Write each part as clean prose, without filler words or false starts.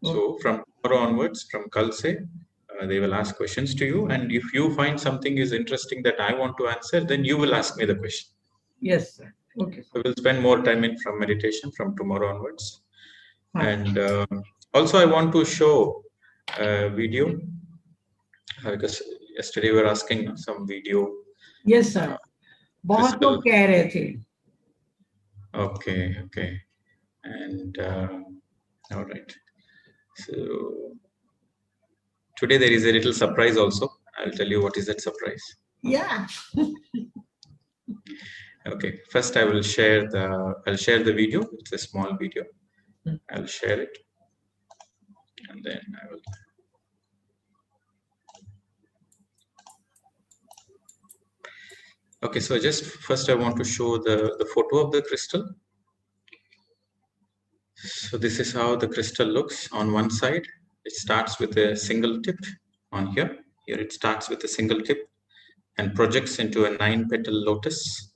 So from tomorrow onwards, from Kalse, they will ask questions to you. And if you find something is interesting that I want to answer, then you will ask me the question. Yes, sir. Okay. We will spend more time in from meditation from tomorrow onwards. And also I want to show a video because yesterday we were asking some video. Yes, sir. बहुत लोग कह रहे थे. Okay, okay. And all right. So today there is a little surprise also. I'll tell you what is that surprise. Yeah. Okay. First, I'll share the video. It's a small video. I'll share it, and then I will. Okay. So just first, I want to show the photo of the crystal. So this is how the crystal looks on one side. It starts with a single tip on here. Here it starts with a single tip and projects into a 9-petal lotus.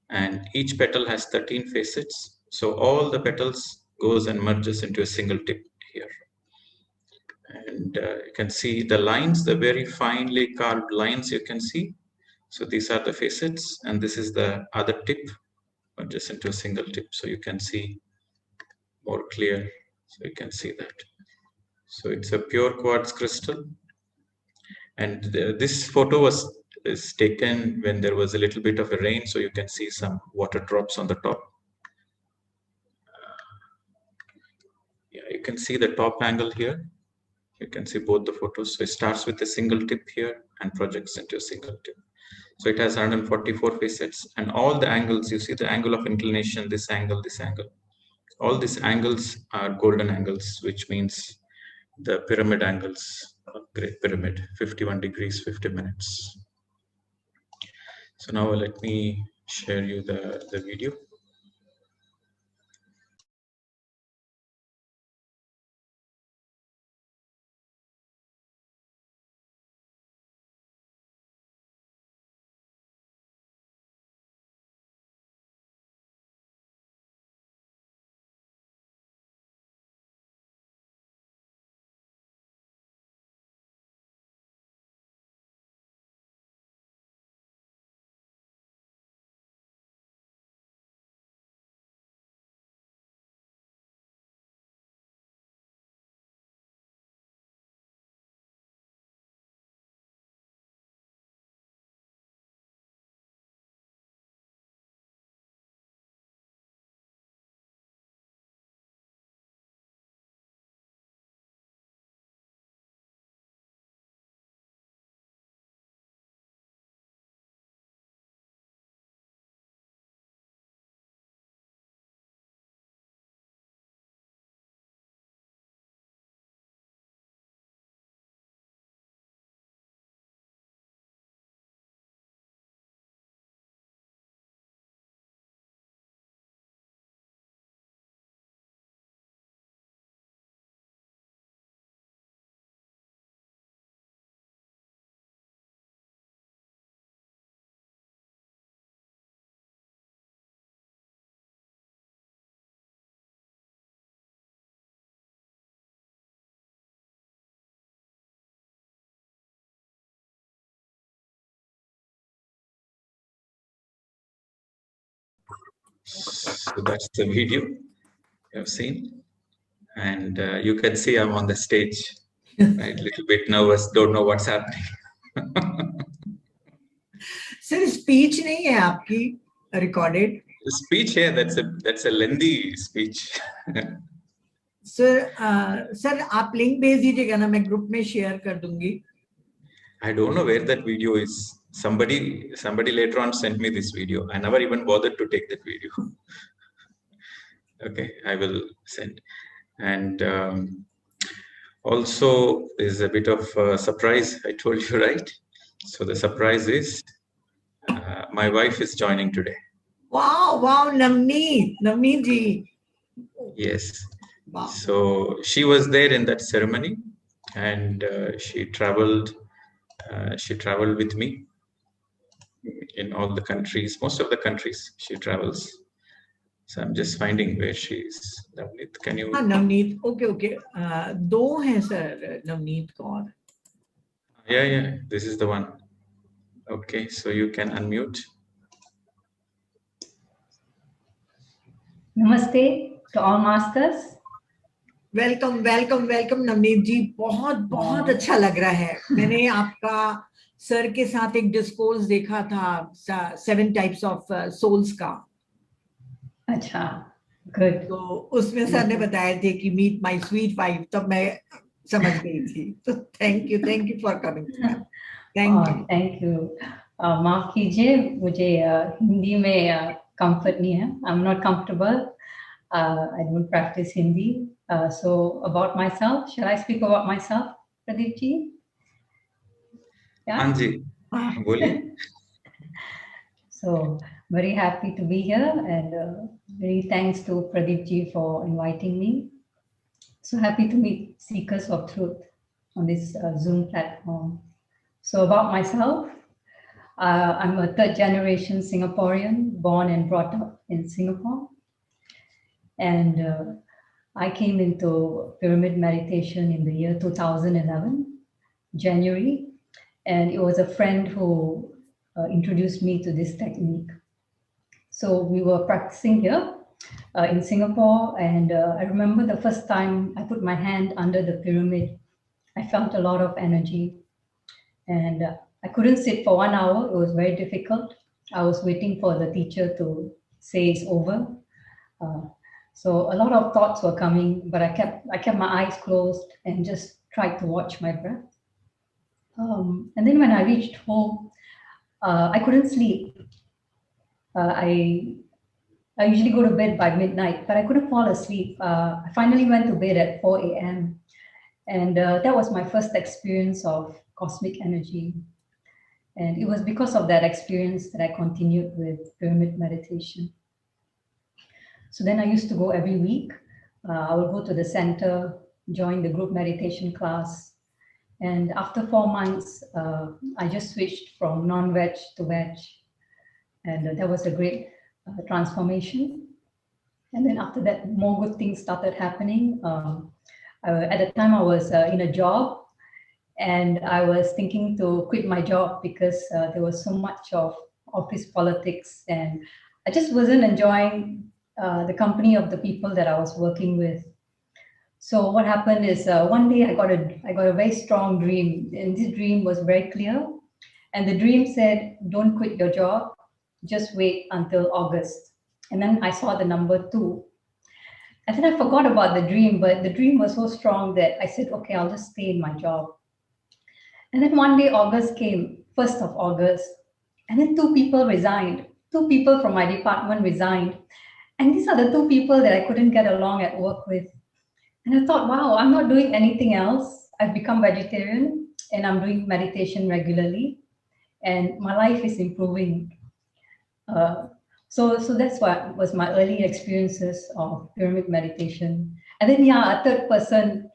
And each petal has 13 facets. So all the petals goes and merges into a single tip here. And you can see the lines, the very finely carved lines you can see. So these are the facets, and this is the other tip, merges into a single tip. So you can see more clear. So you can see that. So it's a pure quartz crystal. And this photo is taken when there was a little bit of a rain, so you can see some water drops on the top. Yeah, you can see the top angle here. You can see both the photos. So it starts with a single tip here and projects into a single tip. So it has 144 facets, and all the angles, you see the angle of inclination, this angle, all these angles are golden angles, which means the pyramid angles of Great Pyramid, 51 degrees, 50 minutes. So now let me share you the video. So that's the video you have seen, and you can see I'm on the stage, right? Little bit nervous, don't know what's happening. Sir, speech नहीं है आपकी recorded? The speech here, that's a lengthy speech. Sir, sir, आप link भेज दीजिएगा ना, मैं group में share कर दूंगी. I don't know where that video is. Somebody later on sent me this video. I never even bothered to take that video. Okay, I will send. And also, there's a bit of a surprise. I told you, right? So the surprise is my wife is joining today. Wow, Navneet ji. Yes. Wow. So she was there in that ceremony, and she traveled with me in all the countries, most of the countries she travels. So I'm just finding where she is. Navneet, can you? हाँ Navneet, okay. दो हैं sir Navneet Kaur. Yeah, this is the one. Okay, so you can unmute. Namaste to all masters. Welcome Navneet ji. बहुत अच्छा लग रहा है. मैंने आपका सर के साथ एक डिस्कोर्स देखा था 7 टाइप्स ऑफ सोल्स का. अच्छा, good. तो उसमें सर ने बताए थे कि मीट माय स्वीट वाइफ, तब मैं समझ गई थी. तो thank you for coming. Thank you. माफ कीजिए, मुझे हिंदी में कंफर्ट नहीं है. I am not comfortable. I don't practice Hindi. So about myself, shall I speak about myself, Pradeep ji? Yeah. हाँ जी, बोलिए. So very happy to be here, and very thanks to Pradeep ji for inviting me. So happy to meet seekers of truth on this Zoom platform. So about myself, I'm a third generation Singaporean, born and brought up in Singapore. And I came into pyramid meditation in the year 2011, January. And it was a friend who introduced me to this technique. So we were practicing here in Singapore. And I remember the first time I put my hand under the pyramid, I felt a lot of energy. And I couldn't sit for 1 hour. It was very difficult. I was waiting for the teacher to say it's over. So a lot of thoughts were coming, but I kept my eyes closed and just tried to watch my breath. And then when I reached home, I couldn't sleep. I usually go to bed by midnight, but I couldn't fall asleep. I finally went to bed at 4 a.m. And that was my first experience of cosmic energy. And it was because of that experience that I continued with pyramid meditation. So then I used to go every week. I would go to the center, join the group meditation class. And after 4 months, I just switched from non-veg to veg. And that was a great transformation. And then after that, more good things started happening. At the time, I was in a job. And I was thinking to quit my job because there was so much of office politics. And I just wasn't enjoying the company of the people that I was working with. So what happened is one day I got a very strong dream, and this dream was very clear. And the dream said, don't quit your job, just wait until August. And then I saw the number 2. And then I forgot about the dream, but the dream was so strong that I said, okay, I'll just stay in my job. And then one day August came, 1st of August, and then 2 people resigned. 2 people from my department resigned. And these are the 2 people that I couldn't get along at work with. And I thought, wow, I'm not doing anything else. I've become vegetarian and I'm doing meditation regularly. And my life is improving. So that's what was my early experiences of pyramid meditation. And then, a third person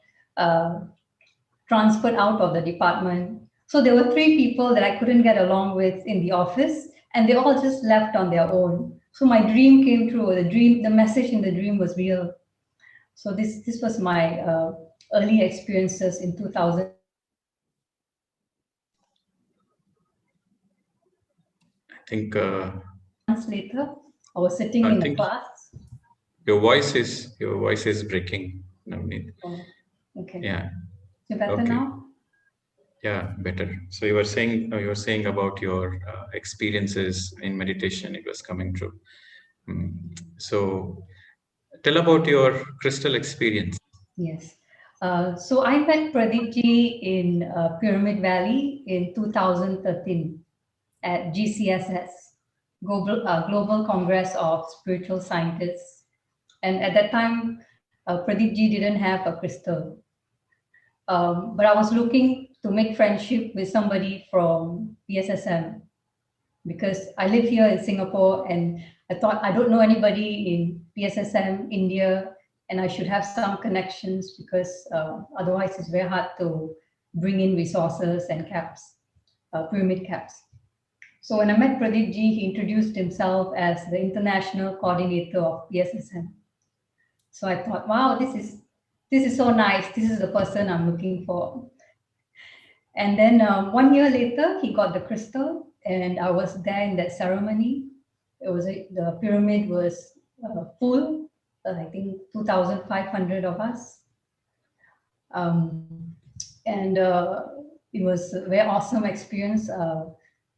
transferred out of the department. So there were 3 people that I couldn't get along with in the office, and they all just left on their own. So my dream came true. The message in the dream was real. So this was my early experiences in 2000. I think months later, I was sitting in a class. Your voice is breaking, Navneet. Oh, okay. Yeah. Is it better now? Yeah, better. So you were saying about your experiences in meditation. It was coming true. So tell about your crystal experience. Yes. So I met Pradeep ji in Pyramid Valley in 2013 at GCSS, Global Congress of Spiritual Scientists. And at that time, Pradeep ji didn't have a crystal. But I was looking to make friendship with somebody from PSSM because I live here in Singapore and I thought I don't know anybody in PSSM, India, and I should have some connections because otherwise it's very hard to bring in resources and caps, pyramid caps. So when I met Pradeep ji, he introduced himself as the international coordinator of PSSM. So I thought, wow, this is so nice. This is the person I'm looking for. And then 1 year later, he got the crystal, and I was there in that ceremony. The pyramid was full. I think 2,500 of us. And it was a very awesome experience.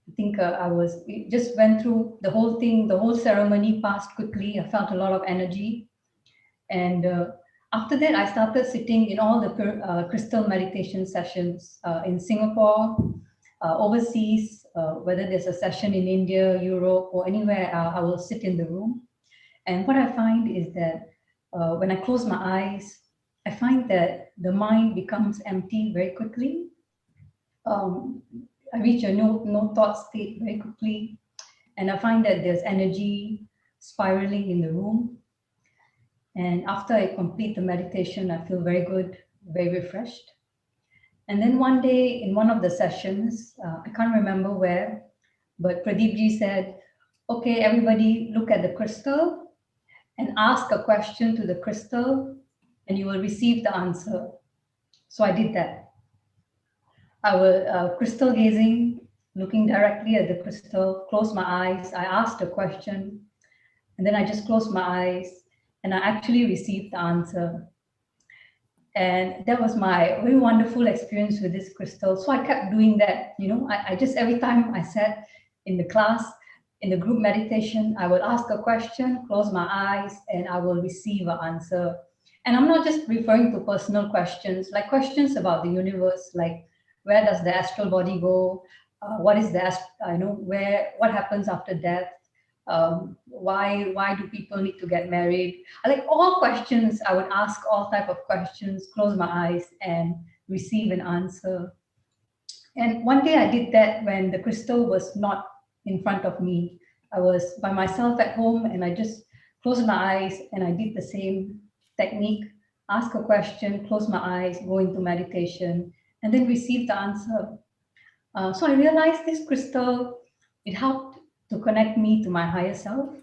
I think it just went through the whole thing, the whole ceremony passed quickly. I felt a lot of energy. And after that, I started sitting in all the crystal meditation sessions in Singapore, overseas, whether there's a session in India, Europe, or anywhere, I will sit in the room. And what I find is that when I close my eyes, I find that the mind becomes empty very quickly. I reach a no thought state very quickly. And I find that there's energy spiraling in the room. And after I complete the meditation, I feel very good, very refreshed. And then one day in one of the sessions, I can't remember where, but Pradeep ji said, okay, everybody look at the crystal and ask a question to the crystal and you will receive the answer. So I did that. I was crystal gazing, looking directly at the crystal, closed my eyes. I asked a question and then I just closed my eyes and I actually received the answer. And that was my very wonderful experience with this crystal. So I kept doing that. I just, every time I sat in the class, in the group meditation, I will ask a question, close my eyes, and I will receive an answer. And I'm not just referring to personal questions, like questions about the universe, like where does the astral body go? What is what happens after death? Why do people need to get married? I like all questions. I would ask all type of questions, close my eyes and receive an answer. And one day I did that when the crystal was not in front of me. I was by myself at home and I just closed my eyes and I did the same technique, ask a question, close my eyes, go into meditation, and then receive the answer. So I realized this crystal, it helped to connect me to my higher self,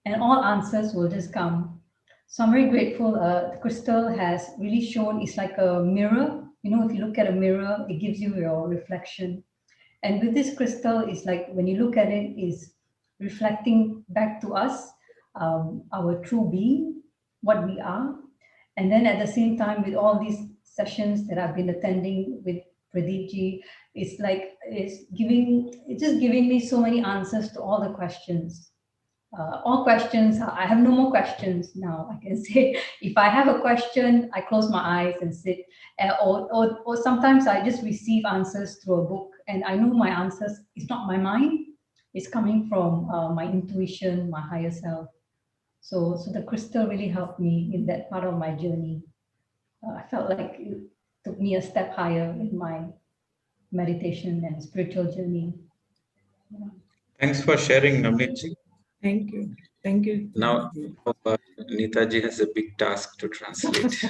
and all answers will just come. So I'm very grateful. The crystal has really shown, it's like a mirror. If you look at a mirror, it gives you your reflection. And with this crystal, it's like when you look at it, it's reflecting back to us, our true being, what we are. And then at the same time, with all these sessions that I've been attending with Pradeep ji, it's just giving me so many answers to all the questions. All questions, I have no more questions now. I can say, if I have a question, I close my eyes and sit. Or sometimes I just receive answers through a book and I know my answers, it's not my mind, it's coming from my intuition, my higher self. So the crystal really helped me in that part of my journey. I felt like it took me a step higher in my meditation and spiritual journey. Yeah. Thanks for sharing, Navneet ji. Thank you. Thank you. Now, Neetaji has a big task to translate.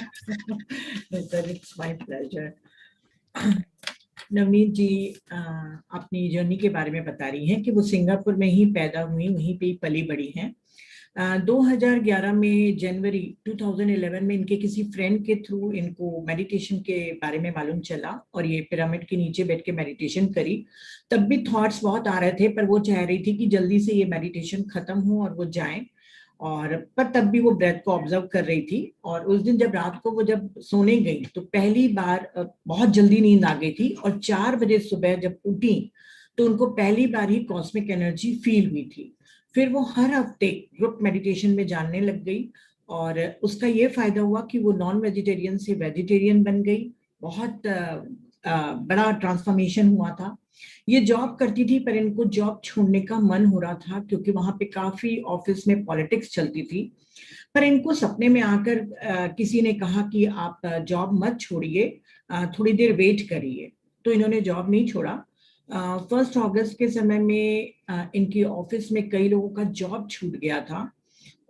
It's my pleasure. Navneet जी अपनी journey के बारे में बता रही हैं कि वो Singapore में ही पैदा हुई, वहीं पे ही पली बड़ी हैं। 2011 में जनवरी 2011 में इनके किसी फ्रेंड के थ्रू इनको मेडिटेशन के बारे में मालूम चला और ये पिरामिड के नीचे बैठ के मेडिटेशन करी। तब भी थॉट्स बहुत आ रहे थे, पर वो चाह रही थी कि जल्दी से ये मेडिटेशन खत्म हो और वो जाएं, और पर तब भी वो ब्रेथ को ऑब्जर्व कर रही थी। और उस दिन जब रात को वो जब सोने गई तो पहली बार बहुत जल्दी नींद आ गई थी और 4 बजे सुबह जब उठी तो उनको पहली बार ही कॉस्मिक एनर्जी फील हुई थी। फिर वो हर हफ्ते ग्रुप मेडिटेशन में जानने लग गई और उसका ये फायदा हुआ कि वो नॉन वेजिटेरियन से वेजिटेरियन बन गई। बहुत बड़ा ट्रांसफॉर्मेशन हुआ था। ये जॉब करती थी पर इनको जॉब छोड़ने का मन हो रहा था क्योंकि वहां पे काफी ऑफिस में पॉलिटिक्स चलती थी। पर इनको सपने में आकर किसी ने कहा कि आप जॉब मत छोड़िए, थोड़ी देर वेट करिए। तो इन्होंने जॉब नहीं छोड़ा। 1 अगस्त के समय में इनकी ऑफिस में कई लोगों का जॉब छूट गया था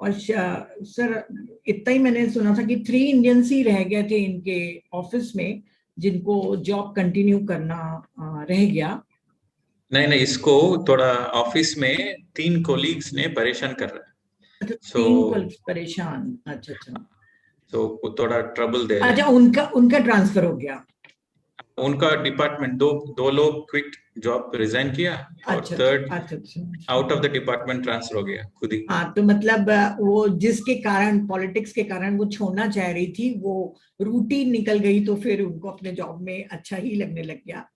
और सर इतना ही मैंने सुना था कि 3 इंडियंस ही रह गए थे इनके ऑफिस में जिनको जॉब कंटिन्यू करना रह गया। नहीं नहीं, इसको थोड़ा ऑफिस में 3 कोलीग्स ने परेशान कर रहा है, अच्छा, So- 3 कॉल्स परेशान, अच्छा अच्छा तो वो थोड़ा ट्रबल दे रहे अच्छा, हैं। उनका ट्रांसफर हो गया। उनका डिपार्टमेंट, दो लोग क्विट जॉब रिजाइन किया, और अच्छा थर्ड अच्छा अच्छा। Out of the department transfer हो गया खुद ही। हाँ, तो मतलब वो जिसके कारण, पॉलिटिक्स के कारण वो छोड़ना चाह रही थी, वो रूटीन निकल गई, तो फिर उनको अपने जॉब में अच्छा ही लगने लग गया।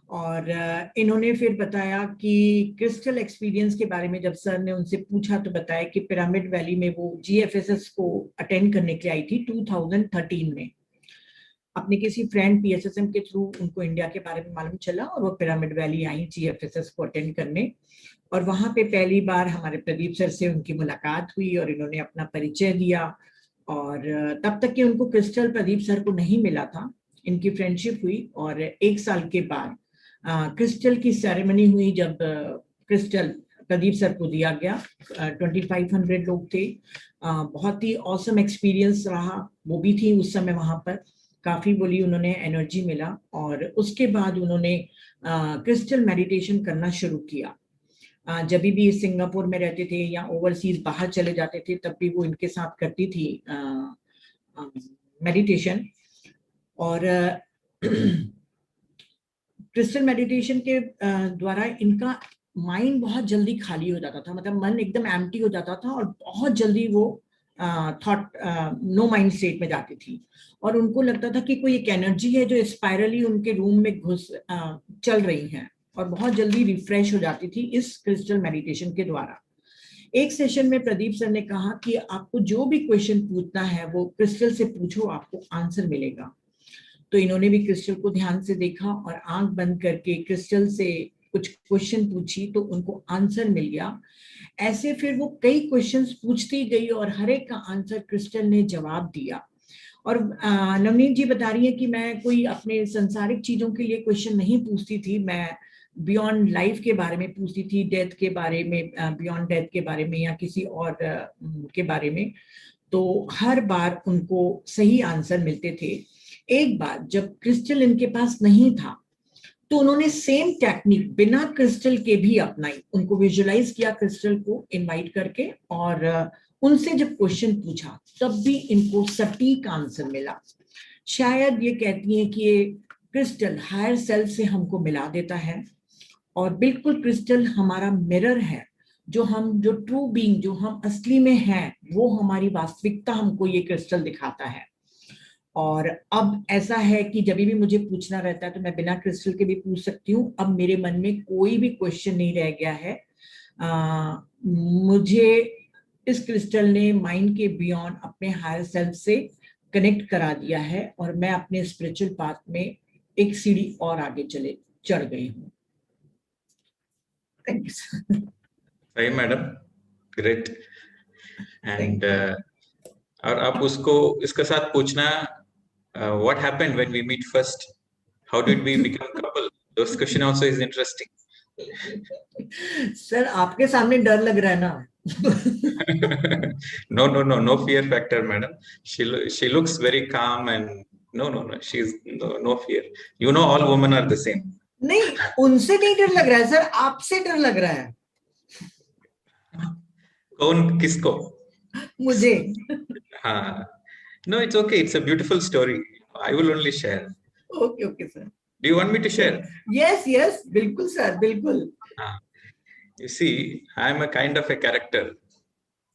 और इन्होंने फिर बताया कि क्रिस्टल एक्सपीरियंस के बारे में जब सर ने उनसे पूछा तो बताया कि पिरामिड वैली में वो GFSS को अटेंड करने के लिए आई थी 2013 में। अपने किसी फ्रेंड PSSM के थ्रू उनको इंडिया के बारे में मालूम चला और वो पिरामिड वैली आई GFSS को अटेंड करने। और वहां पे पहली बार हमारे प्रदीप सर से उनकी मुलाकात हुई और इन्होंने अपना परिचय दिया। और तब तक कि उनको क्रिस्टल प्रदीप सर को नहीं मिला था, इनकी फ्रेंडशिप हुई। और 1 साल के बाद क्रिस्टल की सेरेमनी हुई, जब क्रिस्टल प्रदीप सर को दिया गया। 2500 लोग थे। बहुत ही ऑसम एक्सपीरियंस रहा, वो भी थी उस समय वहां पर। काफी बोली उन्होंने, एनर्जी मिला। और उसके बाद उन्होंने क्रिस्टल मेडिटेशन करना शुरू किया। जब भी सिंगापुर में रहते थे या ओवरसीज बाहर चले जाते थे, तब भी वो इनके साथ करती थी मेडिटेशन। और क्रिस्टल मेडिटेशन के द्वारा इनका माइंड बहुत जल्दी खाली हो जाता था, मतलब मन एकदम एम्प्टी हो जाता था और बहुत जल्दी वो थॉट नो माइंड स्टेट में जाती थी। और उनको लगता था कि कोई एक एनर्जी है जो स्पाइरली उनके रूम में घुस चल रही है, और बहुत जल्दी रिफ्रेश हो जाती थी इस क्रिस्टल मेडिटेशन के द्वारा। एक सेशन में प्रदीप सर ने कहा कि आपको जो भी क्वेश्चन पूछना है वो क्रिस्टल से पूछो, आपको आंसर मिलेगा। तो इन्होंने भी क्रिस्टल को ध्यान से देखा और आंख बंद करके क्रिस्टल से कुछ क्वेश्चन पूछी, तो उनको आंसर मिल गया। ऐसे फिर वो कई क्वेश्चंस पूछती गई और हर एक का आंसर क्रिस्टल ने जवाब दिया। और नवनीत जी बता रही है कि मैं कोई अपने संसारिक चीजों के लिए क्वेश्चन नहीं पूछती थी, मैं बियॉन्ड लाइफ के बारे में पूछती थी, डेथ के बारे में, बियॉन्ड डेथ के बारे में, या किसी और के बारे में। तो हर बार उनको सही आंसर मिलते थे। एक बार जब क्रिस्टल इनके पास नहीं था, तो उन्होंने सेम टेक्निक बिना क्रिस्टल के भी अपनाई। उनको विजुलाइज किया क्रिस्टल को इनवाइट करके, और उनसे जब क्वेश्चन पूछा तब भी इनको सटीक आंसर मिला। शायद ये कहती हैं कि ये क्रिस्टल हायर सेल्फ से हमको मिला देता है, और बिल्कुल क्रिस्टल हमारा मिरर है। जो ट्रू बीइंग, जो हम असली में हैं, वो हमारी वास्तविकता हमको ये क्रिस्टल दिखाता है। और अब ऐसा है कि जब भी मुझे पूछना रहता है तो मैं बिना क्रिस्टल के भी पूछ सकती हूँ। अब मेरे मन में कोई भी क्वेश्चन नहीं रह गया है। मुझे इस क्रिस्टल ने माइंड के बियॉन्ड अपने हायर सेल्फ से कनेक्ट करा दिया है, और मैं अपने स्पिरिचुअल पाथ में एक सीढ़ी और आगे चढ़ गई हूँ। Thank you. सही मैडम, ग्रेट। एंड और आप उसको इसके साथ पूछना, what happened when we meet first, how did we become couple, those question also is interesting. Sir आपके सामने डर लग रहा है ना? No fear factor, madam. She looks very calm, and no, she's no fear. You know, all women are the same. नहीं, उनसे नहीं डर लग रहा है सर, आपसे डर लग रहा है। कौन किसको? मुझे। हाँ, no, it's okay. It's a beautiful story. I will only share. Okay sir. Do you want me to share? Yes, बिल्कुल सर, बिल्कुल। You see, I am a kind of a character.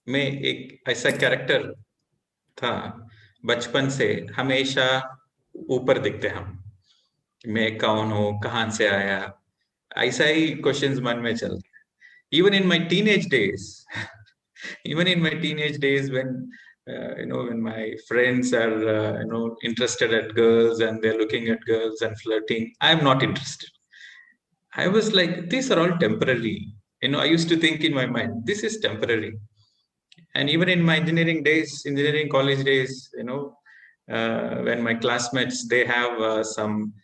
मैं एक ऐसा कैरेक्टर था, बचपन से हमेशा ऊपर दिखते हम, मैं कौन हूँ, कहाँ से आया, ऐसा ही क्वेश्चंस मन में चलते। Even in my teenage days, when when my friends are interested at girls and they're looking at girls and flirting, I'm not interested. I was like, these are all temporary. I used to think in my mind, this is temporary. And even in my engineering college days, when my classmates, they have some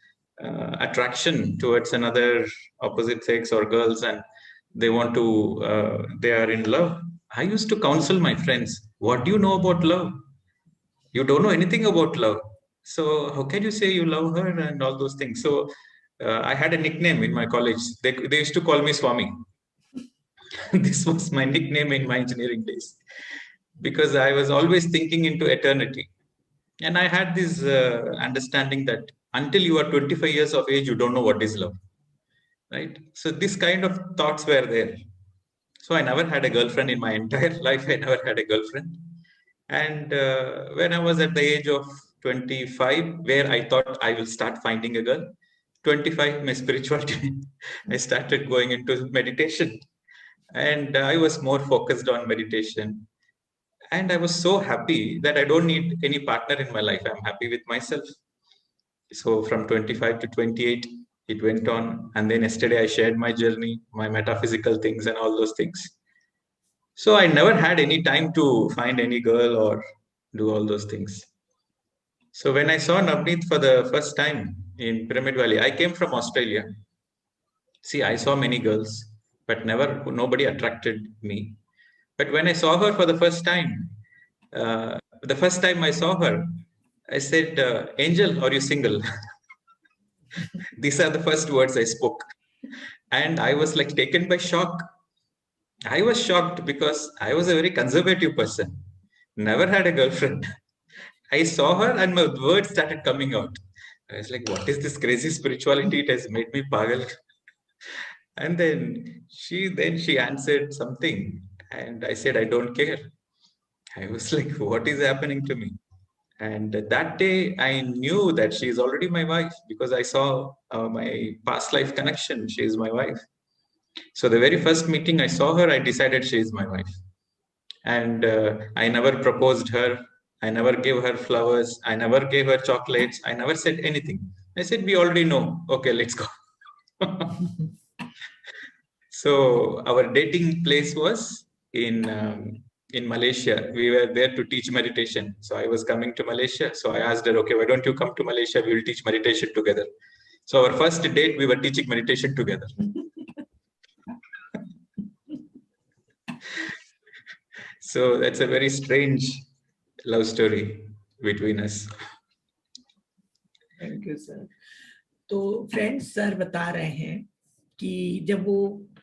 attraction towards another opposite sex or girls, and they are in love, I used to counsel my friends, what do you know about love? You don't know anything about love. So how can you say you love her and all those things? So I had a nickname in my college. They used to call me Swami. This was my nickname in my engineering days, because I was always thinking into eternity. And I had this understanding that until you are 25 years of age, you don't know what is love, right? So this kind of thoughts were there. So I never had a girlfriend in my entire life. I never had a girlfriend. And when I was at the age of 25, where I thought I will start finding a girl, 25, my spirituality, I started going into meditation. And I was more focused on meditation. And I was so happy that I don't need any partner in my life. I'm happy with myself. So from 25 to 28, it went on. And then yesterday I shared my journey, my metaphysical things and all those things. So I never had any time to find any girl or do all those things. So when I saw Navneet for the first time in Pyramid Valley, I came from Australia. See, I saw many girls, but nobody attracted me. But when I saw her for the first time I saw her, I said, Angel, are you single? These are the first words I spoke. And I was like taken by shock. I was shocked because I was a very conservative person, never had a girlfriend. I saw her and my words started coming out. I was like, what is this crazy spirituality? It has made me pagal. And then she answered something. And I said, I don't care. I was like, what is happening to me? And that day I knew that she is already my wife, because I saw my past life connection. She is my wife. So the very first meeting I saw her, I decided she is my wife. And I never proposed her. I never gave her flowers. I never gave her chocolates. I never said anything. I said, we already know. Okay, let's go. So our dating place was in Malaysia. We were there to teach meditation. So I was coming to Malaysia. So I asked her, okay, why don't you come to Malaysia? We will teach meditation together. So our first date, we were teaching meditation together. So that's a very strange love story between us. Thank you sir. तो friends, sir बता रहे हैं कि जब वो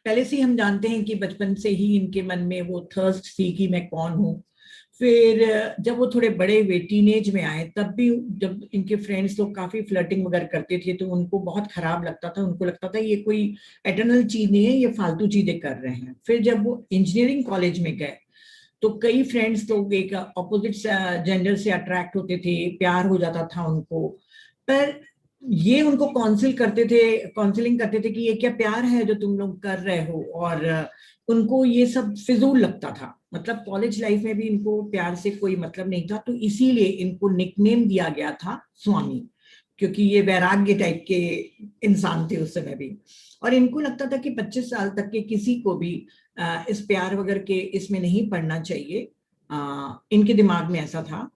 पहले से ही हम जानते हैं कि बचपन से ही इनके मन में वो थर्स्ट थी कि मैं कौन हूँ. फिर जब वो थोड़े बड़े हुए, टीनेज में आए, तब भी जब इनके फ्रेंड्स लोग काफी फ्लर्टिंग वगैरह करते थे तो उनको बहुत खराब लगता था. उनको लगता था ये कोई एटर्नल चीज नहीं है, ये फालतू चीजें कर रहे हैं. फिर जब वो इंजीनियरिंग कॉलेज में गए तो कई फ्रेंड्स लोग एक ऑपोजिट जेंडर से अट्रैक्ट होते थे, प्यार हो जाता था उनको. पर ये उनको काउंसलिंग करते थे कि ये क्या प्यार है जो तुम लोग कर रहे हो, और उनको ये सब फिजूल लगता था. मतलब कॉलेज लाइफ में भी इनको प्यार से कोई मतलब नहीं था. तो इसीलिए इनको निकनेम दिया गया था स्वामी, क्योंकि ये वैराग्य टाइप के इंसान थे उस समय भी. और इनको लगता था कि 25 साल तक के किसी को भी इस प्यार वगैरह के इसमें नहीं पड़ना चाहिए. इनके दिमाग में ऐसा था.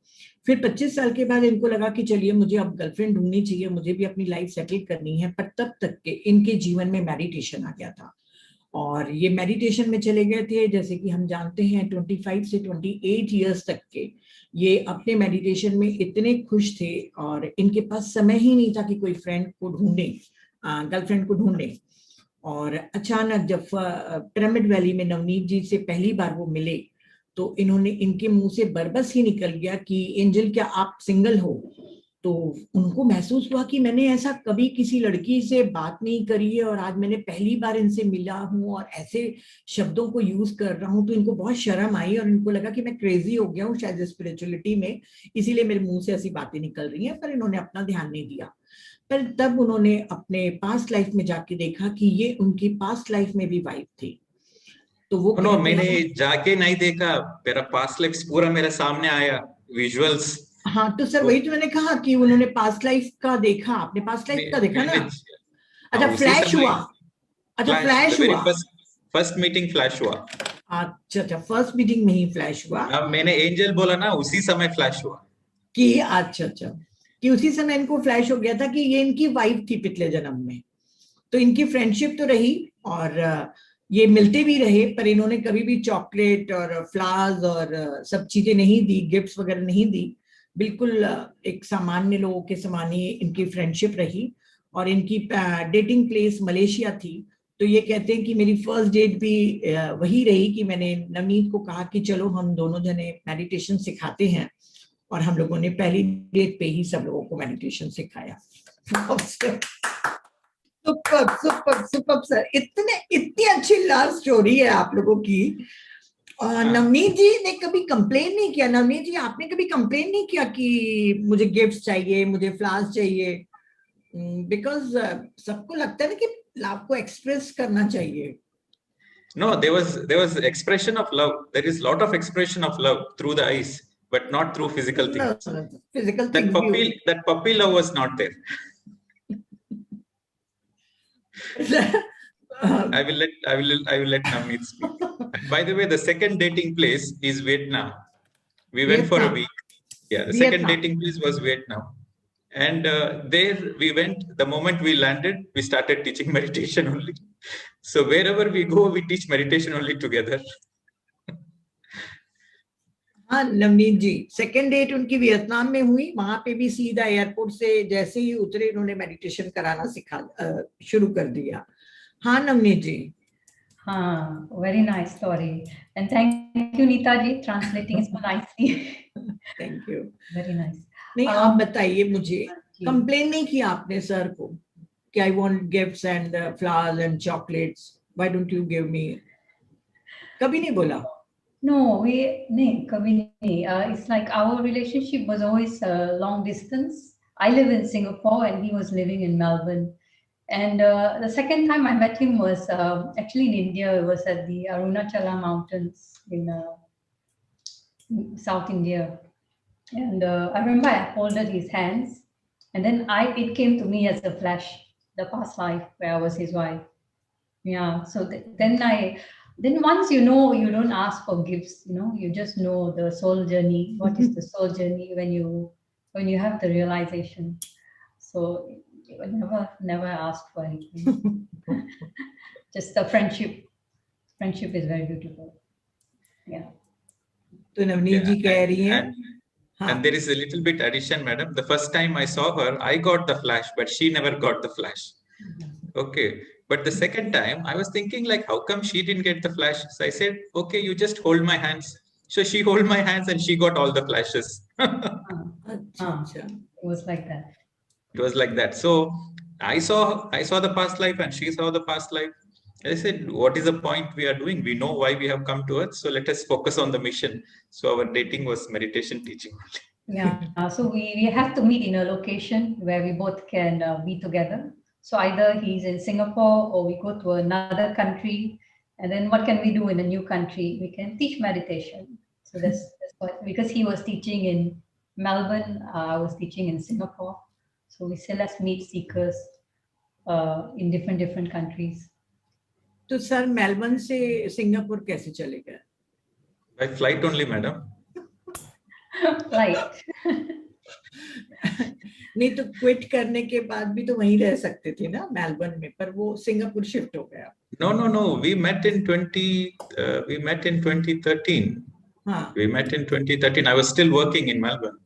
फिर 25 साल के बाद इनको लगा कि चलिए मुझे अब गर्लफ्रेंड ढूंढनी चाहिए, मुझे भी अपनी लाइफ सेटल करनी है. पर तब तक के इनके जीवन में मेडिटेशन आ गया था और ये मेडिटेशन में चले गए थे. जैसे कि हम जानते हैं 25 से 28 इयर्स तक के ये अपने मेडिटेशन में इतने खुश थे और इनके पास समय ही नहीं था कि कोई फ्रेंड को ढूंढे, गर्लफ्रेंड को ढूंढे. और अचानक जब पिरामिड वैली में नवनीत जी से पहली बार वो मिले तो इनके मुंह से बरबस ही निकल गया कि एंजल क्या आप सिंगल हो. तो उनको महसूस हुआ कि मैंने ऐसा कभी किसी लड़की से बात नहीं करी है और आज मैंने पहली बार इनसे मिला हूँ और ऐसे शब्दों को यूज कर रहा हूँ. तो इनको बहुत शर्म आई और इनको लगा कि मैं क्रेजी हो गया हूँ शायद स्पिरिचुअलिटी में, इसीलिए मेरे मुंह से ऐसी बातें निकल रही हैं. पर इन्होंने अपना ध्यान नहीं दिया. पर तब उन्होंने अपने पास्ट लाइफ में जाके देखा कि ये उनकी पास्ट लाइफ में भी वाइफ थी. तो वो मैंने जाके नहीं देखा, मेरा पास्ट लाइफ पूरा मेरे सामने आया, विजुअल्स. हाँ, तो सर वही तो मैंने कहा कि उन्होंने पास्ट लाइफ का देखा. आपने पास्ट लाइफ का देखा ना? अच्छा, फ्लैश हुआ. अच्छा, फ्लैश हुआ. फर्स्ट मीटिंग फ्लैश हुआ. अच्छा, फर्स्ट मीटिंग में ही फ्लैश हुआ. अब मैंने एंजल बोला ना, उसी समय फ्लैश हुआ कि अच्छा कि उसी समय इनको फ्लैश हो गया था कि ये इनकी वाइफ थी पिछले जन्म में. तो इनकी फ्रेंडशिप तो रही और ये मिलते भी रहे, पर इन्होंने कभी भी चॉकलेट और फ्लावर्स और सब चीजें नहीं दी, गिफ्ट्स वगैरह नहीं दी. बिल्कुल एक सामान्य लोगों के समान ही इनकी फ्रेंडशिप रही. और इनकी डेटिंग प्लेस मलेशिया थी। तो ये कहते हैं कि मेरी फर्स्ट डेट भी वही रही कि मैंने नवनीत को कहा कि चलो हम दोनों जने मेडिटेशन सिखाते हैं, और हम लोगों ने पहली डेट पे ही सब लोगों को मेडिटेशन सिखाया। सुपर सुपर सुपर सर, इतनी अच्छी लव स्टोरी है आप लोगों की। नवनीत जी ने कभी कंप्लेन नहीं किया? नवनीत जी, आपने कभी कंप्लेन नहीं किया कि मुझे गिफ्ट चाहिए, मुझे फ्लावर्स चाहिए? बिकॉज सबको लगता है ना कि लव को एक्सप्रेस करना चाहिए। No, there was expression of love. There is lot of expression of love through the eyes, but not through physical things. No, physical things That puppy love was not there. I will let Navneet speak. And by the way, the second dating place is Vietnam. We went for a week. Yeah, the second dating place was Vietnam. And there we went, the moment we landed, we started teaching meditation only. So wherever we go, we teach meditation only together. हाँ नवनीत जी, second date उनकी Vietnam में हुई। वहां पे भी सीधा airport से जैसे ही उतरे उन्होंने मेडिटेशन कराना शुरू कर दिया। हाँ नवनीत जी। हाँ, very nice story. And thank you Nita ji, translating so nicely. Thank you. Very nice. नहीं, आप बताइए मुझे, कंप्लेन नहीं किया आपने सर को कि I want gifts and flowers and chocolates, why don't you give me? कभी नहीं बोला? No, नहीं, कभी नहीं. It's like our relationship was always long distance. I live in Singapore and he was living in Melbourne. And the second time I met him was actually in India. It was at the Arunachala Mountains in South India. And I remember I folded his hands, and then it came to me as a flash, the past life where I was his wife. Yeah. So then once you know, you don't ask for gifts. You just know the soul journey. What is the soul journey when you have the realization? So never ask for anything. Just the friendship. Friendship is very beautiful. Yeah. तो नवनीत जी कह रही हैं, and there is a little bit addition, madam. The first time I saw her, I got the flash, but she never got the flash. Okay. But the second time I was thinking like, how come she didn't get the flash? So I said, okay, you just hold my hands. So she held my hands and she got all the flashes. It was like that. It was like that. So I saw the past life and she saw the past life. I said, what is the point we are doing? We know why we have come to Earth. So let us focus on the mission. So our dating was meditation teaching. Yeah. So we have to meet in a location where we both can be together. So either he's in Singapore or we go to another country. And then what can we do in a new country? We can teach meditation. So that's what, because he was teaching in Melbourne, I was teaching in Singapore. So we say, let's meet seekers in different countries. तो sir Melbourne से Singapore कैसे चले गए? By flight only, madam. Flight. नहीं तो quit करने के बाद भी तो वहीं रह सकते थे ना मेलबर्न में, पर वो सिंगापुर शिफ्ट हो गया। No. We met in 2013. We met in 2013. I was still working in Melbourne.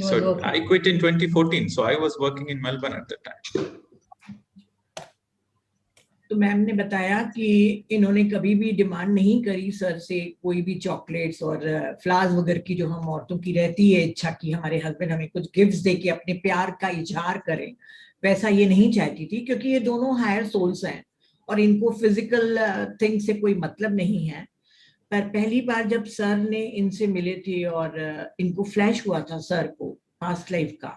So I quit in 2014. So I was working in Melbourne at the time. तो मैम ने बताया कि इन्होंने कभी भी डिमांड नहीं करी सर से कोई भी चॉकलेट्स और फ्लावर्स वगैरह की, जो हम औरतों की रहती है इच्छा कि हमारे हस्बैंड हमें कुछ गिफ्ट्स दे के अपने प्यार का इजहार करें, वैसा ये नहीं चाहती थी, क्योंकि ये दोनों हायर सोल्स हैं और इनको फिजिकल थिंग से कोई मतलब नहीं है। पर पहली बार जब सर ने इनसे मिले थे और इनको फ्लैश हुआ था सर को पास्ट लाइफ का,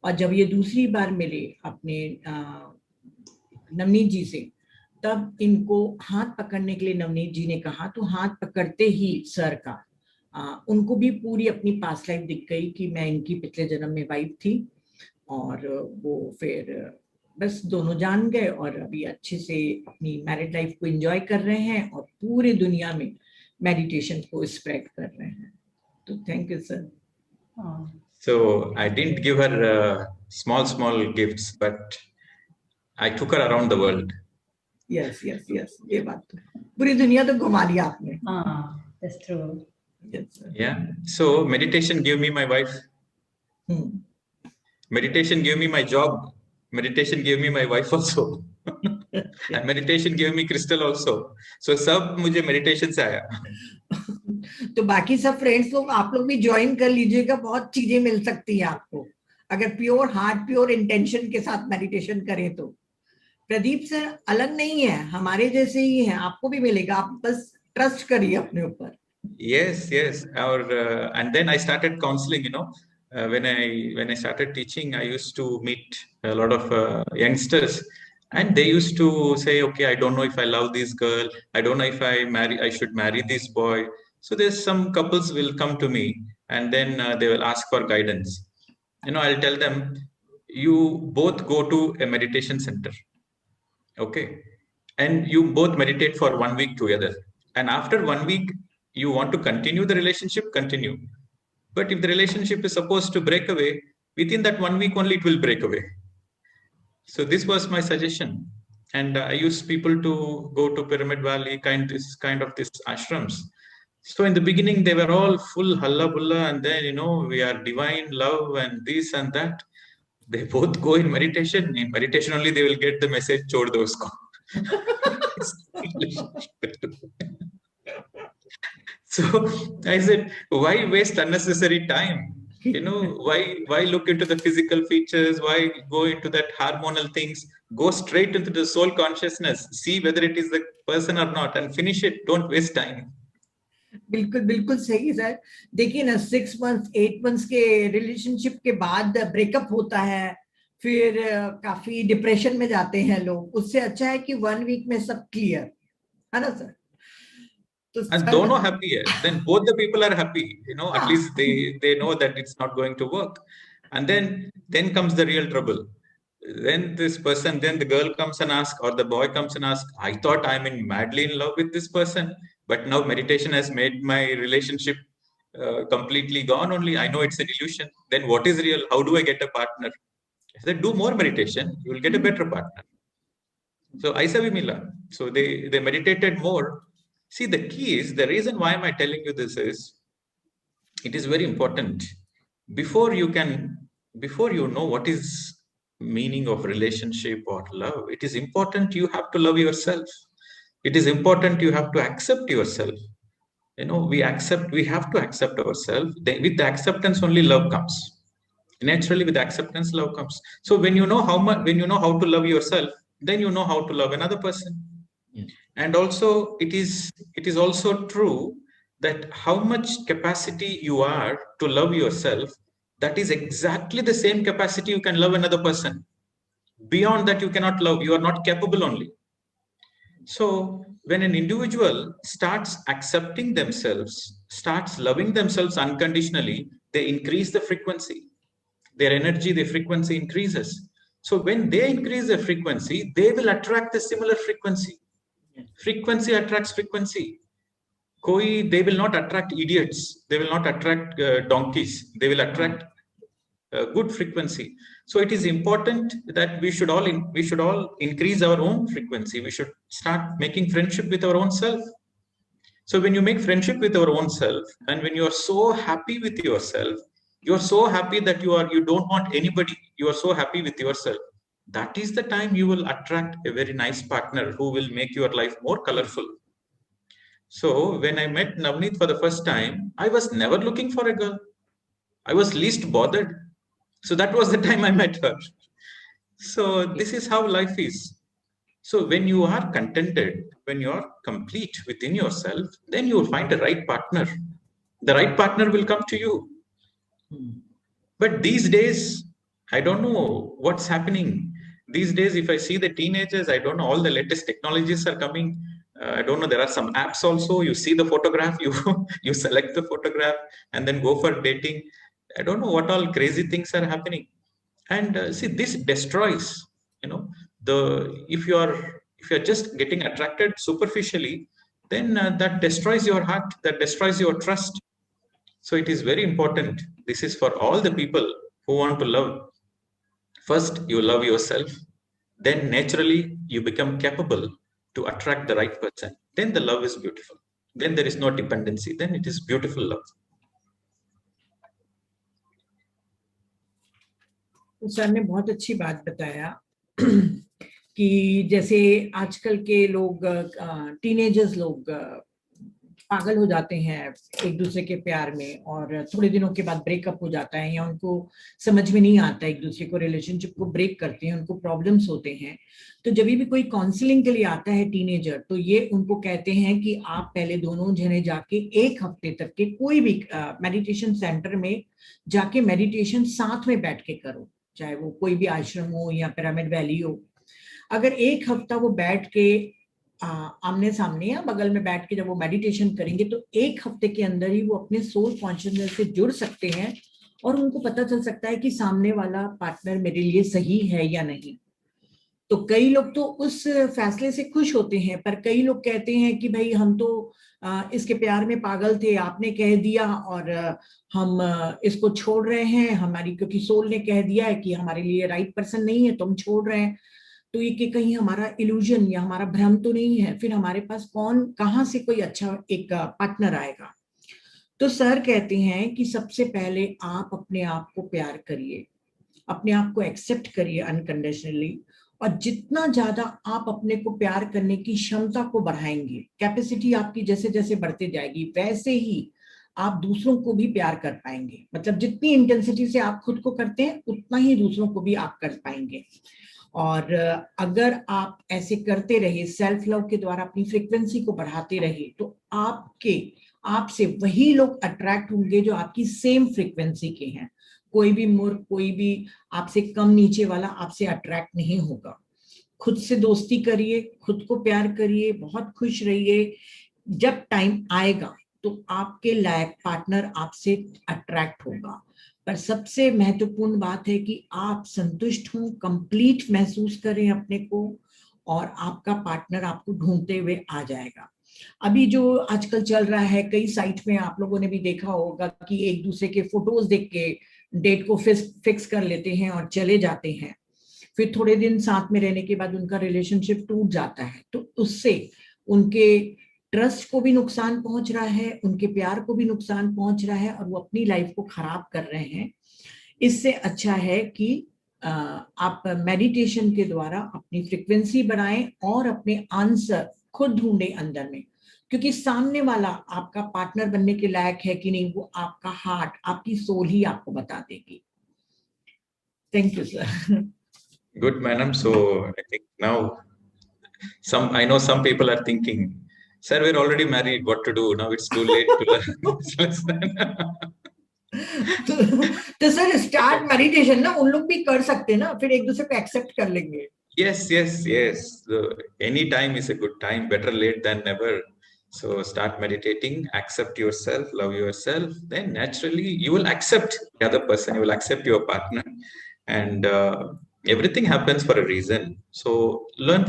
और जब ये दूसरी बार मिले अपने नवनीत जी से, तब इनको हाथ पकड़ने के लिए नवनीत जी ने कहा, तो हाथ पकड़ते ही सर का उनको भी पूरी अपनी पास्ट लाइफ दिख गई कि मैं इनकी पिछले जन्म में वाइफ थी, और वो फिर बस दोनों जान गए और अभी अच्छे से अपनी मैरिड लाइफ को एंजॉय कर रहे हैं और पूरे दुनिया में मेडिटेशन को स्प्रेड कर रहे हैं। तो thank you sir. So I didn't give her small gifts, but I took her around the world. Yes, ये बात तो पूरी दुनिया तो घुमा दिया आपने। That's true. Yes, sir. Yeah. So meditation gave me my wife. Meditation gave me my job. Meditation gave me my wife also. And meditation gave me crystal also. So सब मुझे meditation से आया. तो बाकी सब फ्रेंड्स लोग आप लोग भी ज्वाइन कर लीजिएगा, बहुत चीजें मिल सकती है आपको अगर प्योर हार्ट प्योर इंटेंशन के साथ मेडिटेशन करें तो. प्रदीप सर अलग नहीं है, हमारे जैसे ही है, आपको भी मिलेगा, आप बस ट्रस्ट करिए अपने ऊपर. Yes, yes. And then I started counseling, when I started teaching, I used to meet a lot of youngsters, and they used to say, okay, I don't know if I love this girl. I don't know if I should marry this boy. So there's some couples will come to me, and then they will ask for guidance. I'll tell them, you both go to a meditation center. Okay. And you both meditate for 1 week together. And after 1 week, you want to continue the relationship, continue. But if the relationship is supposed to break away, within that 1 week only it will break away. So this was my suggestion. And I used people to go to Pyramid Valley, kind of this ashrams. So in the beginning, they were all full halla bulla, and then, we are divine love and this and that. They both go in meditation. In meditation only, they will get the message, chod do usko. So I said, why waste unnecessary time? Why look into the physical features? Why go into that hormonal things? Go straight into the soul consciousness. See whether it is the person or not, and finish it. Don't waste time. बिल्कुल बिल्कुल सही sir. देखिए ना, 6 months 8 months के relationship के बाद breakup होता है, फिर काफी डिप्रेशन में जाते हैं लोग. उससे अच्छा है कि 1 week में सब क्लियर है ना sir. And dono happy hai. Then both the people are happy. At least they know that it's not going to work. And then comes the real trouble. Then the girl comes and asks, or the boy comes and asks, I thought I'm madly in love with this person, but now meditation has made my relationship completely gone only. I know it's an illusion. Then what is real? How do I get a partner? I said, do more meditation, you will get a better partner. So Aisa Mila. So they meditated more. See, the key is, the reason why am I telling you this is, it is very important. Before you know what is meaning of relationship or love, it is important you have to love yourself. It is important you have to accept yourself. We have to accept ourselves. With the acceptance only love comes. Naturally, with acceptance, love comes. So when you know how to love yourself, then you know how to love another person. And also, it is also true that how much capacity you are to love yourself, that is exactly the same capacity you can love another person. Beyond that, you cannot love. You are not capable only. So when an individual starts accepting themselves, starts loving themselves unconditionally, they increase the frequency. Their energy, their frequency increases. So when they increase their frequency, they will attract the similar frequency. Frequency attracts frequency. They will not attract idiots. They will not attract donkeys. They will attract good frequency. So it is important that we should all increase our own frequency. We should start making friendship with our own self. So when you make friendship with our own self, and when you are so happy with yourself, you are so happy that you don't want anybody. You are so happy with yourself. That is the time you will attract a very nice partner who will make your life more colorful. So when I met Navneet for the first time, I was never looking for a girl. I was least bothered. So that was the time I met her. So this is how life is. So when you are contented, when you are complete within yourself, then you will find the right partner. The right partner will come to you. But these days, I don't know what's happening. These days, if I see the teenagers, I don't know, all the latest technologies are coming. I don't know, there are some apps also. You see the photograph, you select the photograph and then go for dating. I don't know what all crazy things are happening. And see, this destroys, if you are just getting attracted superficially, then that destroys your heart, that destroys your trust. So it is very important. This is for all the people who want to love. First, you love yourself. Then naturally, you become capable to attract the right person. Then the love is beautiful. Then there is no dependency. Then it is beautiful love. Sir ने बहुत अच्छी बात बताया कि जैसे आजकल के लोग टीनेजर्स लोग पागल हो जाते हैं एक दूसरे के प्यार में, और थोड़े दिनों के बाद ब्रेकअप हो जाता है, या उनको समझ में नहीं आता एक दूसरे को, रिलेशनशिप को ब्रेक करते हैं, उनको प्रॉब्लम्स होते हैं। तो जब भी कोई काउंसलिंग के लिए आता है टीनेजर, तो ये उनको कहते हैं कि आप पहले दोनों जने जाके 1 हफ्ते तक के कोई भी मेडिटेशन सेंटर में जाके मेडिटेशन साथ में बैठ के करो, चाहे वो कोई भी आश्रम हो या पिरामिड वैली हो। अगर 1 हफ्ता वो बैठ के आमने सामने या बगल में बैठ के जब वो मेडिटेशन करेंगे, तो 1 हफ्ते के अंदर ही वो अपने सोल कॉन्शियसनेस से जुड़ सकते हैं, और उनको पता चल सकता है कि सामने वाला पार्टनर मेरे लिए सही है या नहीं। तो कई लोग तो उस फैसले से खुश होते हैं, पर कई लोग कहते हैं कि भाई हम तो इसके प्यार में पागल थे, आपने कह दिया और हम इसको छोड़ रहे हैं, हमारी क्योंकि सोल ने कह दिया है कि हमारे लिए राइट पर्सन नहीं है, तो हम छोड़ रहे हैं। तो ये कि कहीं हमारा इल्यूजन या हमारा भ्रम तो नहीं है, फिर हमारे पास कहाँ से कोई अच्छा एक पार्टनर आएगा। तो सर कहते हैं कि सबसे पहले आप अपने आप को प्यार करिए, अपने आप को एक्सेप्ट करिए अनकंडीशनली, और जितना ज्यादा आप अपने को प्यार करने की क्षमता को बढ़ाएंगे, कैपेसिटी आपकी जैसे जैसे बढ़ती जाएगी, वैसे ही आप दूसरों को भी प्यार कर पाएंगे। मतलब जितनी इंटेंसिटी से आप खुद को करते हैं, उतना ही दूसरों को भी आप कर पाएंगे। और अगर आप ऐसे करते रहे, सेल्फ लव के द्वारा अपनी फ्रीक्वेंसी को बढ़ाते रहे, तो आपसे वही लोग अट्रैक्ट होंगे जो आपकी सेम फ्रीक्वेंसी के हैं। कोई भी मूर्ख, कोई भी आपसे कम नीचे वाला आपसे अट्रैक्ट नहीं होगा। खुद से दोस्ती करिए, खुद को प्यार करिए, बहुत खुश रहिए। जब टाइम आएगा तो आपके लायक पार्टनर आपसे अट्रैक्ट होगा। पर सबसे महत्वपूर्ण बात है कि आप संतुष्ट हों, कंप्लीट महसूस करें अपने को, और आपका पार्टनर आपको ढूंढते हुए आ जाएगा। अभी जो आजकल चल रहा है, कई साइट में आप लोगों ने भी देखा होगा कि एक दूसरे के फोटोज देख के डेट को फिक्स कर लेते हैं और चले जाते हैं। फिर थोड़े दिन साथ में रहने के बाद उनका रिलेशनशिप टूट जाता है, तो उससे उनके ट्रस्ट को भी नुकसान पहुंच रहा है, उनके प्यार को भी नुकसान पहुंच रहा है, और वो अपनी लाइफ को खराब कर रहे हैं। इससे अच्छा है कि आप मेडिटेशन के द्वारा अपनी फ्रीक्वेंसी बढ़ाएं और अपने आंसर खुद ढूंढें अंदर में, क्योंकि सामने वाला आपका पार्टनर बनने के लायक है कि नहीं, वो आपका हार्ट, आपकी सोल ही आपको बता देगी। Thank you sir. Good, madam. So I think now I know some people are thinking, sir, we're already married. What to do now? It's too late to learn this lesson. तो sir start meditation ना उन लोग भी कर सकते हैं ना, फिर एक दूसरे को एक्सेप्ट कर लेंगे। Yes. Any time is a good time. Better late than never. So start meditating, accept yourself, love yourself. Then naturally you will accept the other person. You will accept your partner, and everything happens for a reason. So look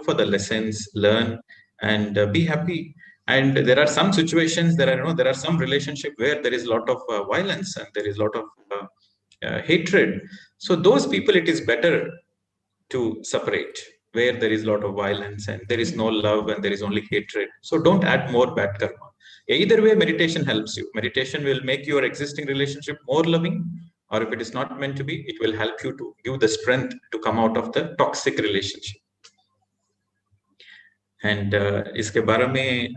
for the lessons, learn, and be happy. And there are some situations, there are some relationship where there is a lot of violence and there is a lot of hatred. So those people, it is better to separate, where there is a lot of violence and there is no love and there is only hatred. So don't add more bad karma. Either way, meditation helps you. Meditation will make your existing relationship more loving, or if it is not meant to be, it will help you to give the strength to come out of the toxic relationship. And इसके बारे में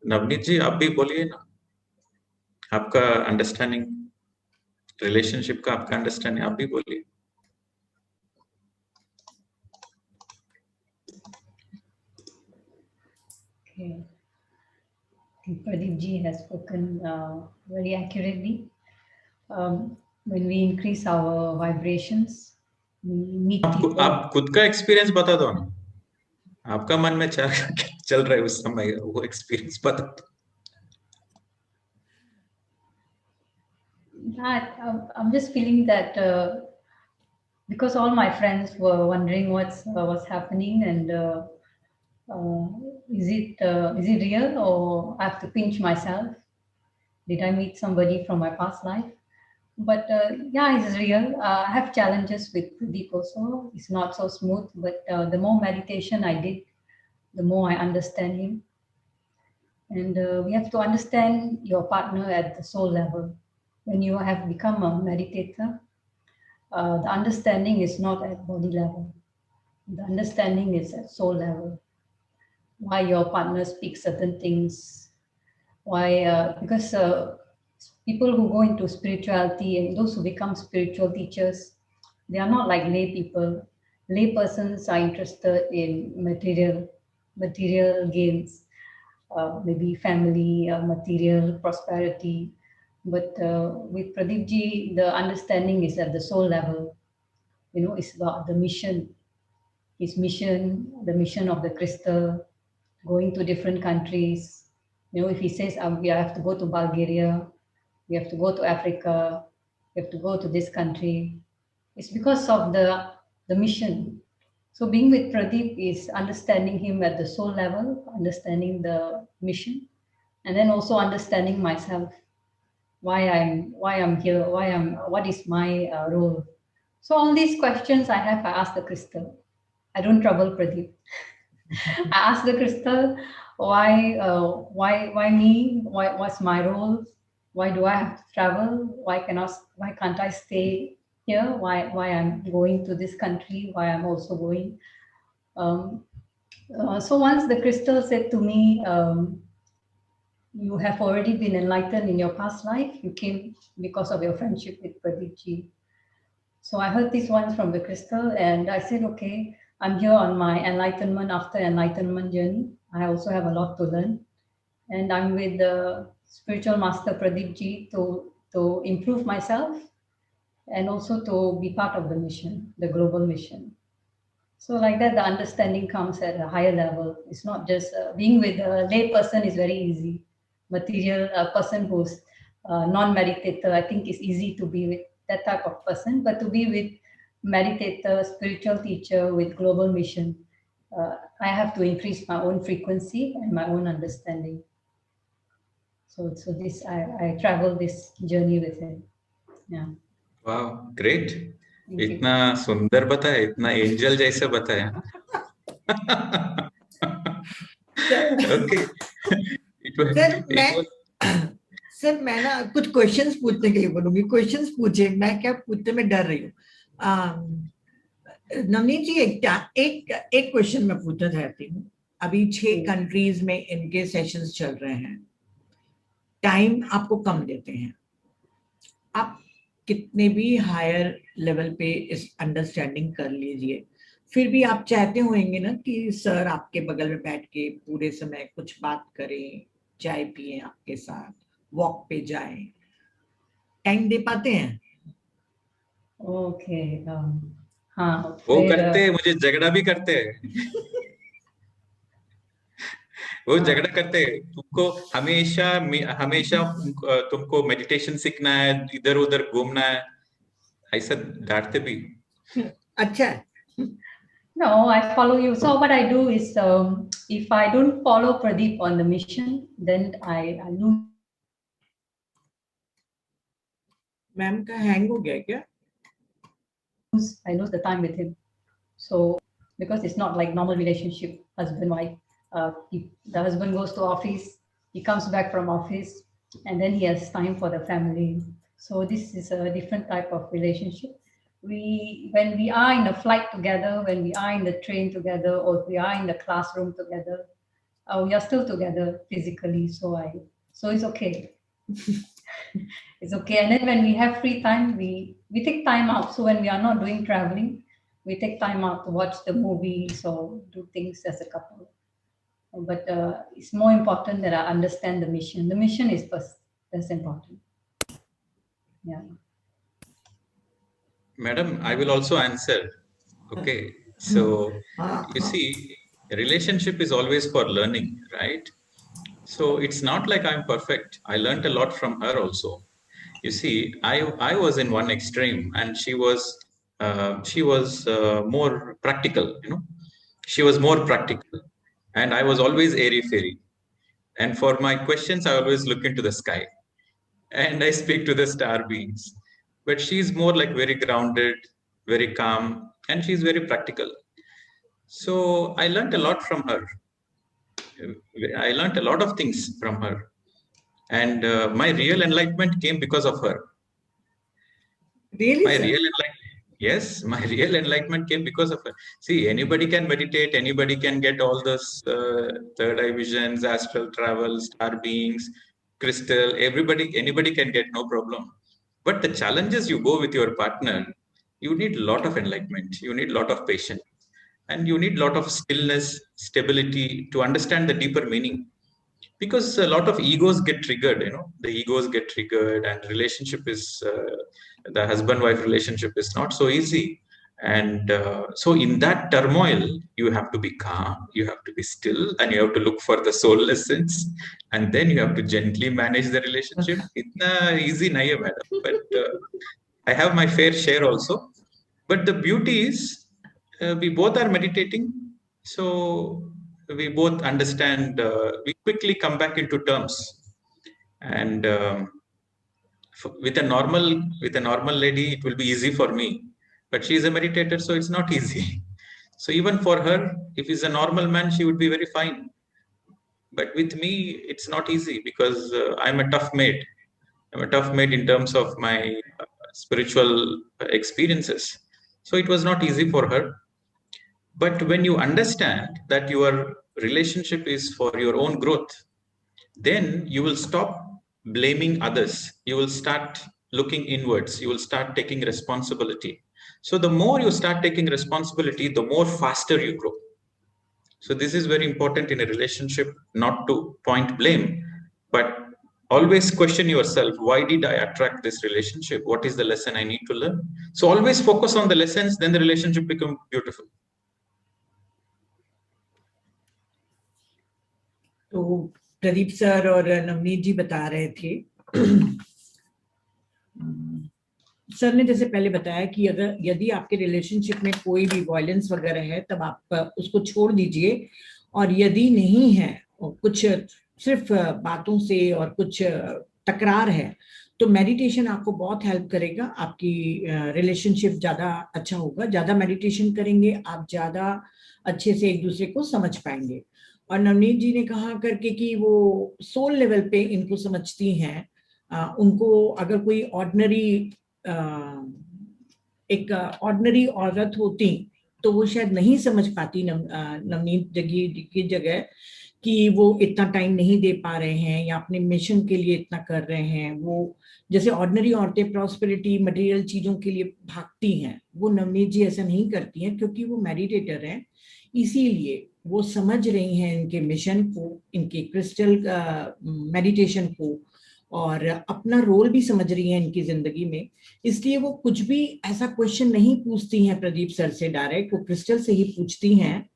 नवनीत जी आप भी बोलिए ना, आपका understanding relationship का, आपका अंडरस्टैंडिंग आप भी बोलिए। Okay. Pradeep ji has spoken very accurately. When we increase our vibrations, we meet people. आप खुद का एक्सपीरियंस बता दो ना, आपका मन में चल रहा है उस समय, वो एक्सपीरियंस बता दो। I'm just feeling that because all my friends were wondering what's happening, and is it real, or I have to pinch myself? Did I meet somebody from my past life? But yeah, it's real. I have challenges with Pradeep also. It's not so smooth, but the more meditation I did, the more I understand him. And we have to understand your partner at the soul level. When you have become a meditator, the understanding is not at body level. The understanding is at soul level. Why your partner speaks certain things. Why, because people who go into spirituality and those who become spiritual teachers, they are not like lay people. Lay persons are interested in material gains, maybe family, material prosperity. But with Pradeep Ji, the understanding is at the soul level. You know, it's about the mission, his mission, the mission of the crystal, going to different countries. You know, if he says, we have to go to Bulgaria, we have to go to Africa, we have to go to this country, it's because of the mission. So being with Pradeep is understanding him at the soul level, understanding the mission, and then also understanding myself, why I'm here, what is my role. So all these questions I ask the crystal. I don't trouble Pradeep. I ask the crystal, why me? What's my role? Why do I have to travel? Why can't I stay here? Why I'm going to this country? Why I'm also going? So once the crystal said to me, you have already been enlightened in your past life. You came because of your friendship with Pradeep Ji. So I heard this once from the crystal, and I said, okay, I'm here on my enlightenment after enlightenment journey. I also have a lot to learn. And I'm with the spiritual master Pradeep Ji to improve myself and also to be part of the mission, the global mission. So like that, the understanding comes at a higher level. It's not just being with a lay person is very easy. Material, a person who's non-meditator, I think it's easy to be with that type of person, but to be with meditator, spiritual teacher with global mission, I have to increase my own frequency and my own understanding. So this, I travel this journey with him. Yeah. Wow, great. इतना सुंदर बताया, इतना angel जैसे बताया. Okay. Sir मैं ना कुछ questions पूछने के लिए बोलूंगी. क्वेश्चंस पूछे, मैं क्या पूछने में डर रही हूँ. नवनीत जी, एक क्वेश्चन मैं पूछना चाहती हूँ. अभी 6 कंट्रीज में इनके सेशंस चल रहे हैं. टाइम आपको कम देते हैं. आप कितने भी हायर लेवल पे इस अंडरस्टैंडिंग कर लीजिए, फिर भी आप चाहते होंगे ना कि सर आपके बगल में बैठ के पूरे समय कुछ बात करें, चाय पिए आपके साथ, वॉक पे जाएं. टाइम दे पाते हैं? ओके. हाँ, वो करते हैं, मुझे झगड़ा भी करते हैं. वो झगड़ा करते हैं. तुमको हमेशा तुमको मेडिटेशन सीखना है, इधर उधर घूमना है, ऐसा डांटते भी. अच्छा. No, I follow you. So what I do is, if I don't follow Pradeep on the mission, then I lose. Ma'am का हैंग हो गया क्या? I lose the time with him. So because it's not like normal relationship, husband-wife. The husband goes to office, he comes back from office, and then he has time for the family. So this is a different type of relationship. When we are in a flight together, when we are in the train together, or we are in the classroom together, we are still together physically. So it's okay. It's okay. And then when we have free time, we take time out. So when we are not doing traveling, we take time out to watch the movies or do things as a couple. But it's more important that I understand the mission. The mission is first. That's important. Yeah. Madam, I will also answer. Okay. So, you see, a relationship is always for learning, right? So it's not like I'm perfect. I learned a lot from her also. You see, I was in one extreme, and she was more practical. You know, she was more practical, and I was always airy fairy. And for my questions, I always look into the sky, and I speak to the star beings. But she's more like very grounded, very calm, and she's very practical. So I learned a lot from her. I learned a lot of things from her. And my real enlightenment came because of her. Really? My real enlightenment, Yes, my real enlightenment came because of her. See, anybody can meditate, anybody can get all those third eye visions, astral travel, star beings, crystal. Anybody can get, no problem. But the challenges you go with your partner, you need a lot of enlightenment. You need a lot of patience, and you need a lot of stillness, stability to understand the deeper meaning. Because a lot of egos get triggered, the egos get triggered, and relationship is the husband-wife relationship is not so easy. And so in that turmoil, you have to be calm, you have to be still, and you have to look for the soul essence, and then you have to gently manage the relationship. Itna easy nahi hai, madam. But I have my fair share also. But the beauty is, we both are meditating, so we both understand. We quickly come back into terms, and with a normal lady, it will be easy for me. But she is a meditator, so it's not easy. So even for her, if he's a normal man, she would be very fine. But with me, it's not easy because I'm a tough maid. I'm a tough maid in terms of my spiritual experiences. So it was not easy for her. But when you understand that your relationship is for your own growth, then you will stop blaming others. You will start looking inwards. You will start taking responsibility. So the more you start taking responsibility, the more faster you grow. So this is very important in a relationship, not to point blame, but always question yourself, why did I attract this relationship? What is the lesson I need to learn? So always focus on the lessons, then the relationship becomes beautiful. तो Pradeep sir और नवनीत जी बता रहे थे, sir ने जैसे पहले बताया कि अगर यदि आपके रिलेशनशिप में कोई भी वायलेंस वगैरह है, तब आप उसको छोड़ दीजिए, और यदि नहीं है, कुछ सिर्फ बातों से और कुछ तकरार है, तो मेडिटेशन आपको बहुत हेल्प करेगा, आपकी रिलेशनशिप ज़्यादा अच्छा होगा। ज़्यादा मेडिटेशन करेंगे, आप ज़्यादा अच्छे से एक दूसरे को समझ पाएंगे। और नवनीत जी ने कहा करके कि वो सोल लेवल पे इनको समझती हैं, उनको अगर कोई एक ऑर्डिनरी औरत होती तो वो शायद नहीं समझ पाती नवनीत जगी की जगह कि वो इतना टाइम नहीं दे पा रहे हैं या अपने मिशन के लिए इतना कर रहे हैं। वो जैसे ऑर्डिनरी औरतें प्रॉस्पेरिटी मटेरियल चीजों के लिए भागती हैं, वो नवनीत जी ऐसा नहीं करती हैं, क्योंकि वो मेडिटेटर हैं, इसीलिए वो समझ रही हैं इनके मिशन को, इनके क्रिस्टल मेडिटेशन को, और अपना रोल भी समझ रही हैं इनकी जिंदगी में। इसलिए वो कुछ भी ऐसा क्वेश्चन नहीं पूछती हैं प्रदीप सर से डायरेक्ट, वो क्रिस्टल से ही पूछती हैं।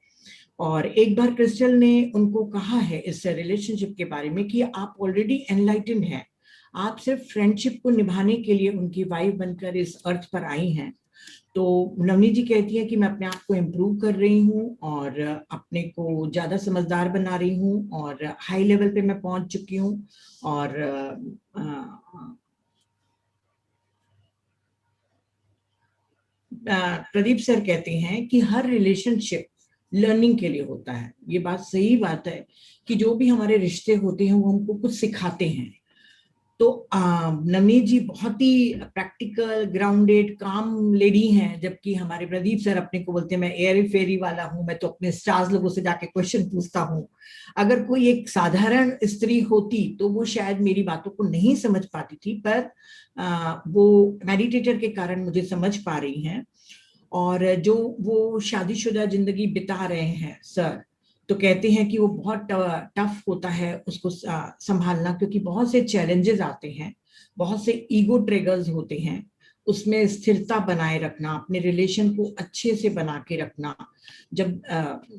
और एक बार क्रिस्टल ने उनको कहा है इस रिलेशनशिप के बारे में कि आप ऑलरेडी एनलाइटन हैं, आप सिर्फ फ्रेंडशिप को निभाने के लिए उनकी वाइफ बनकर इस अर्थ पर आई हैं। तो नवनीत जी कहती है कि मैं अपने आप को इम्प्रूव कर रही हूँ और अपने को ज़्यादा समझदार बना रही हूँ और हाई लेवल पे मैं पहुंच चुकी हूँ। और प्रदीप सर कहते हैं कि हर रिलेशनशिप लर्निंग के लिए होता है। ये बात सही बात है कि जो भी हमारे रिश्ते होते हैं वो हमको कुछ सिखाते हैं। तो नवनीत जी बहुत ही प्रैक्टिकल, ग्राउंडेड, काम लेडी हैं, जबकि हमारे प्रदीप सर अपने को बोलते हैं मैं एयर फेरी वाला हूँ, मैं तो अपने स्टार्स लोगों से जाके क्वेश्चन पूछता हूँ। अगर कोई एक साधारण स्त्री होती तो वो शायद मेरी बातों को नहीं समझ पाती थी, पर वो मेडिटेटर के कारण मुझे समझ पा रही हैं। और जो वो शादीशुदा जिंदगी बिता रहे हैं सर, तो कहते हैं कि वो बहुत टफ होता है उसको संभालना, क्योंकि बहुत से चैलेंजेस आते हैं, बहुत से ईगो ट्रिगर्स होते हैं, उसमें स्थिरता बनाए रखना, अपने रिलेशन को अच्छे से बना के रखना। जब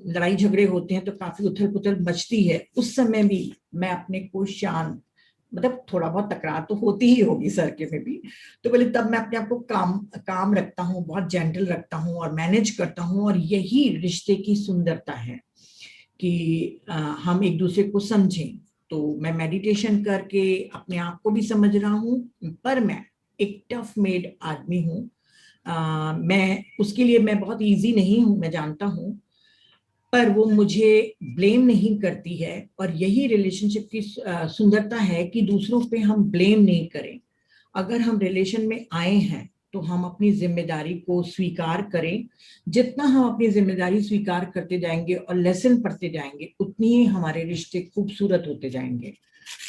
लड़ाई झगड़े होते हैं तो काफी उथल पुथल मचती है, उस समय भी मैं अपने को शांत, मतलब थोड़ा बहुत तकरार तो होती ही होगी सर के में भी, तो बोले तब मैं अपने आप को काम रखता हूँ, बहुत जेंटल रखता हूँ और मैनेज करता हूँ। और यही रिश्ते की सुंदरता है कि हम एक दूसरे को समझें। तो मैं मेडिटेशन करके अपने आप को भी समझ रहा हूँ, पर मैं एक टफ मेड आदमी हूँ। मैं उसके लिए मैं बहुत इजी नहीं हूँ, मैं जानता हूँ, पर वो मुझे ब्लेम नहीं करती है। और यही रिलेशनशिप की सुंदरता है कि दूसरों पे हम ब्लेम नहीं करें। अगर हम रिलेशन में आए हैं तो हम अपनी जिम्मेदारी को स्वीकार करें। जितना हम अपनी जिम्मेदारी स्वीकार करते जाएंगे और लेसन पढ़ते जाएंगे, उतनी ही हमारे रिश्ते खूबसूरत होते जाएंगे।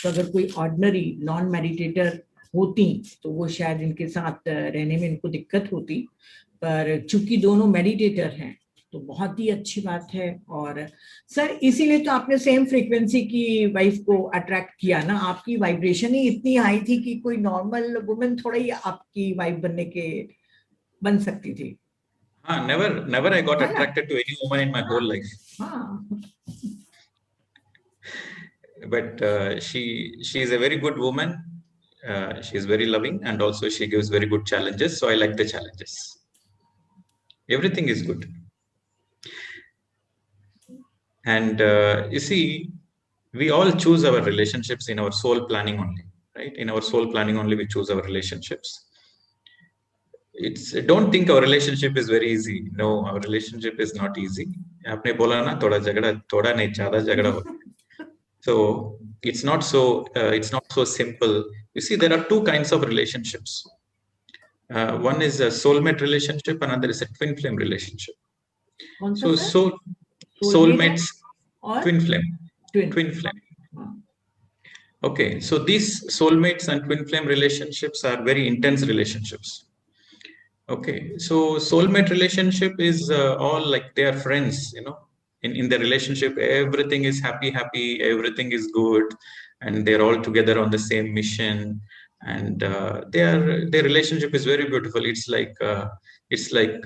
तो अगर कोई ऑर्डिनरी नॉन मेडिटेटर होती तो वो शायद इनके साथ रहने में इनको दिक्कत होती, पर चूंकि दोनों मेडिटेटर हैं तो बहुत ही अच्छी बात है। और सर इसीलिए तो आपने सेम फ्रीक्वेंसी की वाइफ को अट्रैक्ट किया ना, आपकी वाइब्रेशन ही इतनी हाई थी कि कोई नॉर्मल वुमेन थोड़ा ही आपकी वाइफ बनने के बन सकती थी। हाँ, never I got attracted to any woman in my whole life. हाँ, But she is a very good woman. She is very loving, and also she gives very good challenges. So I like the challenges. Everything is good. And you see, we all choose our relationships in our soul planning only, right? In our soul planning only, we choose our relationships. Don't think our relationship is very easy. No, our relationship is not easy. आपने बोला ना थोड़ा झगड़ा, थोड़ा नहीं ज़्यादा झगड़ा होता है. So it's not so simple. You see, there are two kinds of relationships. One is a soulmate relationship, another is a twin flame relationship. So soulmates, or twin flame. twin Flame. Okay, so these soulmates and twin flame relationships are very intense relationships. Okay, so soulmate relationship is all like they are friends, you know. In the relationship, everything is happy, everything is good, and they're all together on the same mission. And their relationship is very beautiful. It's like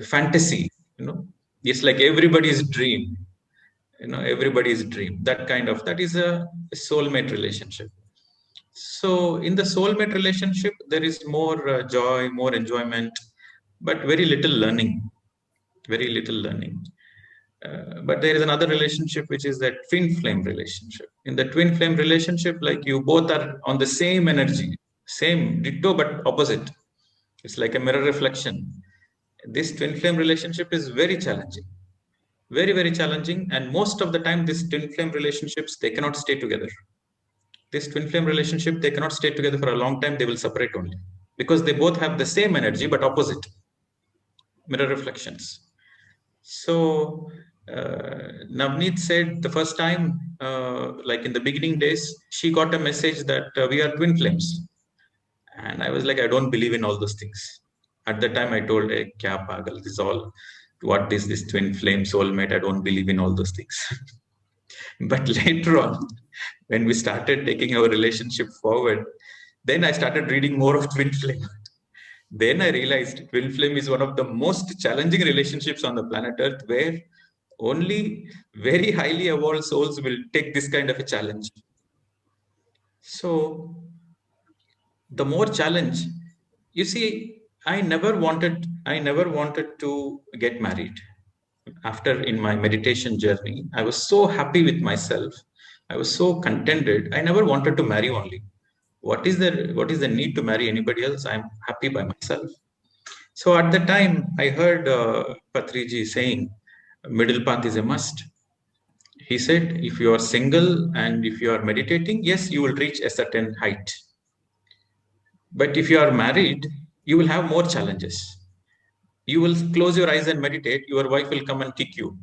fantasy, you know. It's like everybody's dream, you know, everybody's dream. That is a soulmate relationship. So in the soulmate relationship, there is more joy, more enjoyment, but very little learning. But there is another relationship, which is that twin flame relationship. In the twin flame relationship, like you both are on the same energy, same ditto, but opposite. It's like a mirror reflection. This twin flame relationship is very challenging, very challenging. And most of the time, these twin flame relationships, they cannot stay together. This twin flame relationship, they cannot stay together for a long time. They will separate only because they both have the same energy, but opposite mirror reflections. So Navneet said the first time, like in the beginning days, she got a message that we are twin flames. And I was like, I don't believe in all those things. At the time I told, hey, kya pagal, this is all, what is this twin flame soulmate? I don't believe in all those things. But later on, when we started taking our relationship forward, then I started reading more of twin flame. Then I realized twin flame is one of the most challenging relationships on the planet Earth, where only very highly evolved souls will take this kind of a challenge. So the more challenge, you see, I never wanted to get married. After in my meditation journey, I was so happy with myself. I was so contented. I never wanted to marry only. What is the need to marry anybody else? I'm happy by myself. So at the time, I heard Patriji saying, middle path is a must. He said, if you are single and if you are meditating, yes, you will reach a certain height. But if you are married, you will have more challenges. You will close your eyes and meditate, your wife will come and kick you.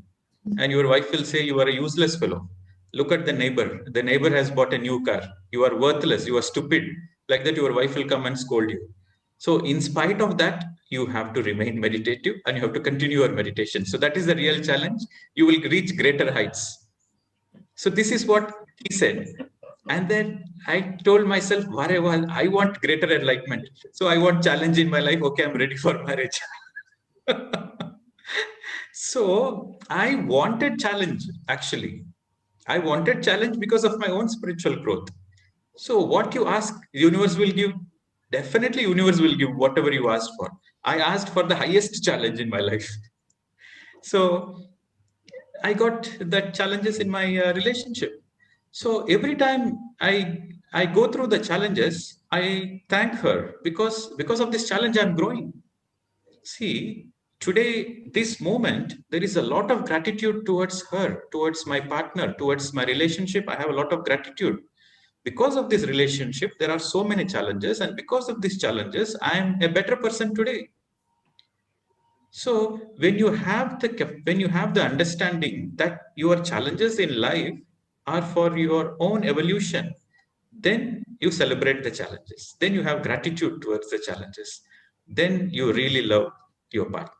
And your wife will say, you are a useless fellow. Look at the neighbor. The neighbor has bought a new car. You are worthless. You are stupid. Like that, your wife will come and scold you. So in spite of that, you have to remain meditative and you have to continue your meditation. So that is the real challenge. You will reach greater heights. So this is what he said. And then I told myself, I want greater enlightenment. So I want challenge in my life. Okay, I'm ready for marriage. So I wanted challenge, actually. I wanted challenge because of my own spiritual growth. So what you ask, universe will give. Definitely universe will give whatever you asked for. I asked for the highest challenge in my life. So I got that challenges in my relationship. So every time I go through the challenges, I thank her because of this challenge I'm growing. See, today, this moment, there is a lot of gratitude towards her, towards my partner, towards my relationship. I have a lot of gratitude. Because of this relationship, there are so many challenges. And because of these challenges, I am a better person today. So when you have the understanding that your challenges in life are for your own evolution, then you celebrate the challenges. Then you have gratitude towards the challenges. Then you really love your partner.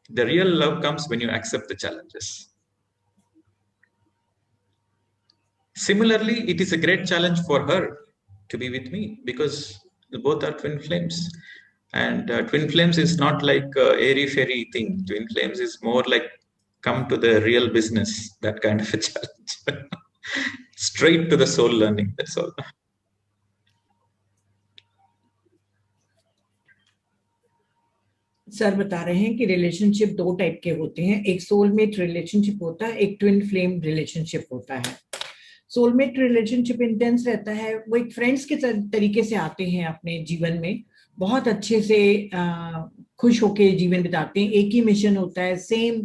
The real love comes when you accept the challenges. Similarly, it is a great challenge for her to be with me because both are twin flames. And twin flames is not like airy fairy thing. Twin flames is more like come to the real business, that kind of a challenge. Straight to the soul learning, that's all. Sir बता रहे हैं कि relationship 2 type के होते हैं, एक soulmate relationship होता है, एक ट्विन फ्लेम रिलेशनशिप होता है। सोलमेट रिलेशनशिप इंटेंस रहता है, वो एक फ्रेंड्स के तरीके से आते हैं अपने जीवन में, बहुत अच्छे से खुश होके जीवन बिताते हैं, एक ही मिशन होता है, सेम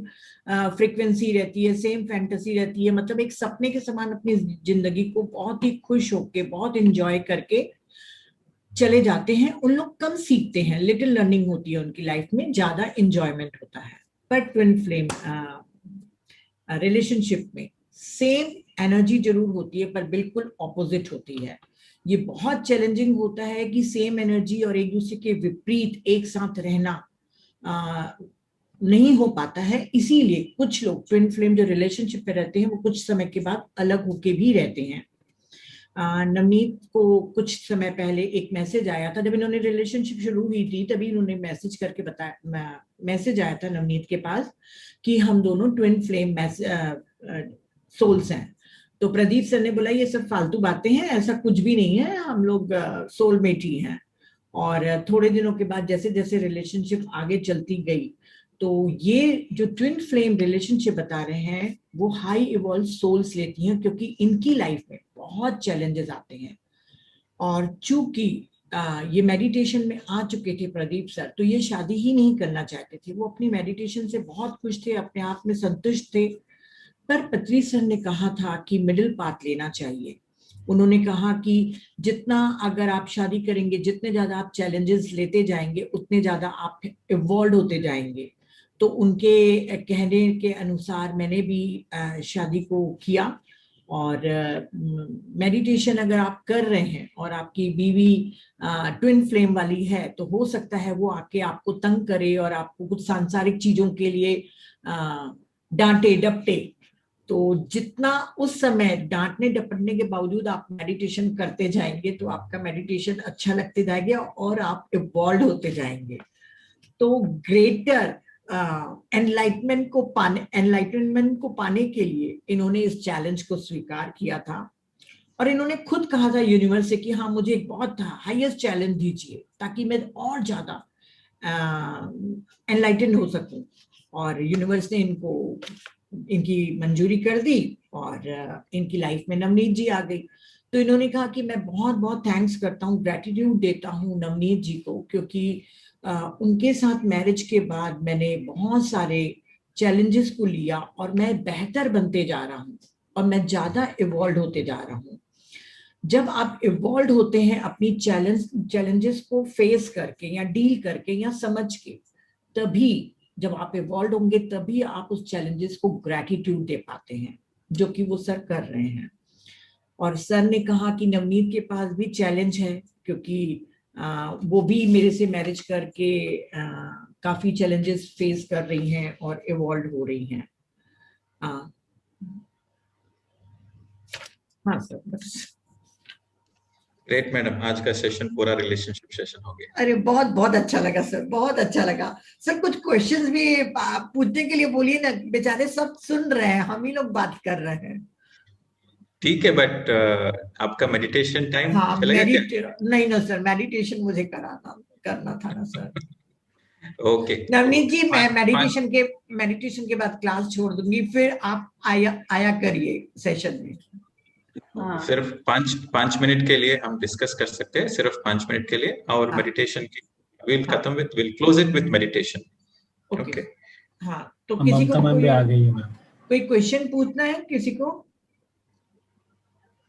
फ्रीक्वेंसी रहती है, सेम फैंटेसी रहती है, मतलब एक सपने के समान अपनी जिंदगी को बहुत ही खुश होके बहुत एंजॉय करके चले जाते हैं। उन लोग कम सीखते हैं, लिटिल लर्निंग होती है उनकी लाइफ में, ज्यादा एंजॉयमेंट होता है। पर ट्विन फ्लेम रिलेशनशिप में सेम एनर्जी जरूर होती है पर बिल्कुल ऑपोजिट होती है। ये बहुत चैलेंजिंग होता है कि सेम एनर्जी और एक दूसरे के विपरीत एक साथ रहना नहीं हो पाता है। इसीलिए कुछ लोग ट्विन फ्लेम जो रिलेशनशिप पे रहते हैं वो कुछ समय के बाद अलग होके भी रहते हैं। नवनीत को कुछ समय पहले एक मैसेज आया था, जब इन्होंने रिलेशनशिप शुरू हुई थी तभी इन्होंने मैसेज करके बताया, मैसेज आया था नवनीत के पास कि हम दोनों ट्विन फ्लेम सोल्स हैं। तो प्रदीप सर ने बोला ये सब फालतू बातें हैं, ऐसा कुछ भी नहीं है, हम लोग सोलमेट ही हैं। और थोड़े दिनों के बाद जैसे जैसे रिलेशनशिप आगे चलती गई तो ये जो ट्विन फ्लेम रिलेशनशिप बता रहे हैं वो हाई इवॉल्व सोल्स लेती हैं, क्योंकि इनकी लाइफ में बहुत चैलेंजेस आते हैं। और चूंकि ये मेडिटेशन में आ चुके थे प्रदीप सर, तो ये शादी ही नहीं करना चाहते थे, वो अपनी मेडिटेशन से बहुत खुश थे, अपने आप में संतुष्ट थे। पर पत्री सर ने कहा था कि मिडिल पाथ लेना चाहिए। उन्होंने कहा कि जितना अगर आप शादी करेंगे, जितने ज्यादा आप चैलेंजेस लेते जाएंगे उतने ज्यादा आप इवॉल्व होते जाएंगे। तो उनके कहने के अनुसार मैंने भी शादी को किया। और मेडिटेशन अगर आप कर रहे हैं और आपकी बीवी ट्विन फ्लेम वाली है तो हो सकता है वो आके आपको तंग करे और आपको कुछ सांसारिक चीजों के लिए डांटे डपटे। तो जितना उस समय डांटने डपटने के बावजूद आप मेडिटेशन करते जाएंगे तो आपका मेडिटेशन अच्छा लगते जाएगा और आप इवॉल्व होते जाएंगे। तो ग्रेटर एनलाइटमेंट को पाने के लिए इन्होंने इस चैलेंज को स्वीकार किया था। और इन्होंने खुद कहा था यूनिवर्स से कि हाँ मुझे एक बहुत हाईएस्ट चैलेंज दीजिए ताकि मैं और ज्यादा एनलाइटन हो सकूं। और यूनिवर्स ने इनकी मंजूरी कर दी और इनकी लाइफ में नवनीत जी आ गई। तो इन्होंने कहा कि मैं बहुत बहुत थैंक्स करता हूँ, ग्रेटिट्यूड देता हूँ नवनीत जी को, क्योंकि उनके साथ मैरिज के बाद मैंने बहुत सारे चैलेंजेस को लिया और मैं बेहतर बनते जा रहा हूँ और मैं ज्यादा इवॉल्व होते जा रहा हूँ। जब आप इवॉल्व होते हैं अपनी चैलेंजेस को फेस करके या डील करके या समझ के, तभी जब आप इवॉल्व होंगे तभी आप उस चैलेंजेस को ग्रेटिट्यूड दे पाते हैं, जो कि वो सर कर रहे हैं। और सर ने कहा कि नवनीत के पास भी चैलेंज है, क्योंकि वो भी मेरे से मैरिज करके काफी चैलेंजेस फेस कर रही हैं और इवॉल्व हो रही हैं। हाँ सर बस। ग्रेट मैडम, आज का सेशन पूरा रिलेशनशिप सेशन हो गया। अरे बहुत बहुत अच्छा लगा सर, बहुत अच्छा लगा सर। कुछ क्वेश्चंस भी पूछने के लिए बोलिए ना, बेचारे सब सुन रहे हैं, हम ही लोग बात कर रहे हैं। ठीक है, बट आपका मेडिटेशन टाइम हाँ चलेगा क्या? नहीं ना सर, मेडिटेशन मुझे करना था ना सर। ओके नवनीत जी, मैं मेडिटेशन के बाद क्लास छोड़ दूंगी, फिर आप आया करिए सेशन में। सिर्फ 5 मिनट के लिए हम डिस्कस कर सकते हैं, सिर्फ 5 मिनट के लिए। और मेडिटेशन की will close it with meditation. Okay हाँ, तो किसी को भी आ गई है मैम। कोई क्वेश्चन पूछना है किसी को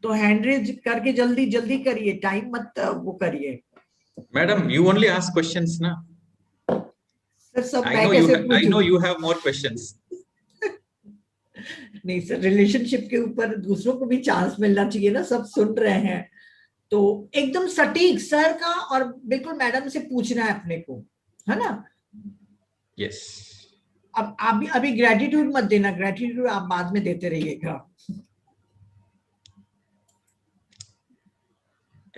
तो हैंड रेज करके जल्दी करिए, टाइम मत वो करिए। Madam, you only ask questions ना। सर सब I मैं know कैसे I पूछूं? know you have more questions. नहीं सर, रिलेशनशिप के ऊपर दूसरों को भी चांस मिलना चाहिए ना, सब सुन रहे हैं तो एकदम सटीक सर का और बिल्कुल मैडम से पूछना है अपने को, है ना? Yes. अब आप अभी ग्रेटिट्यूड मत देना, ग्रेटिट्यूड आप बाद में देते रहिएगा।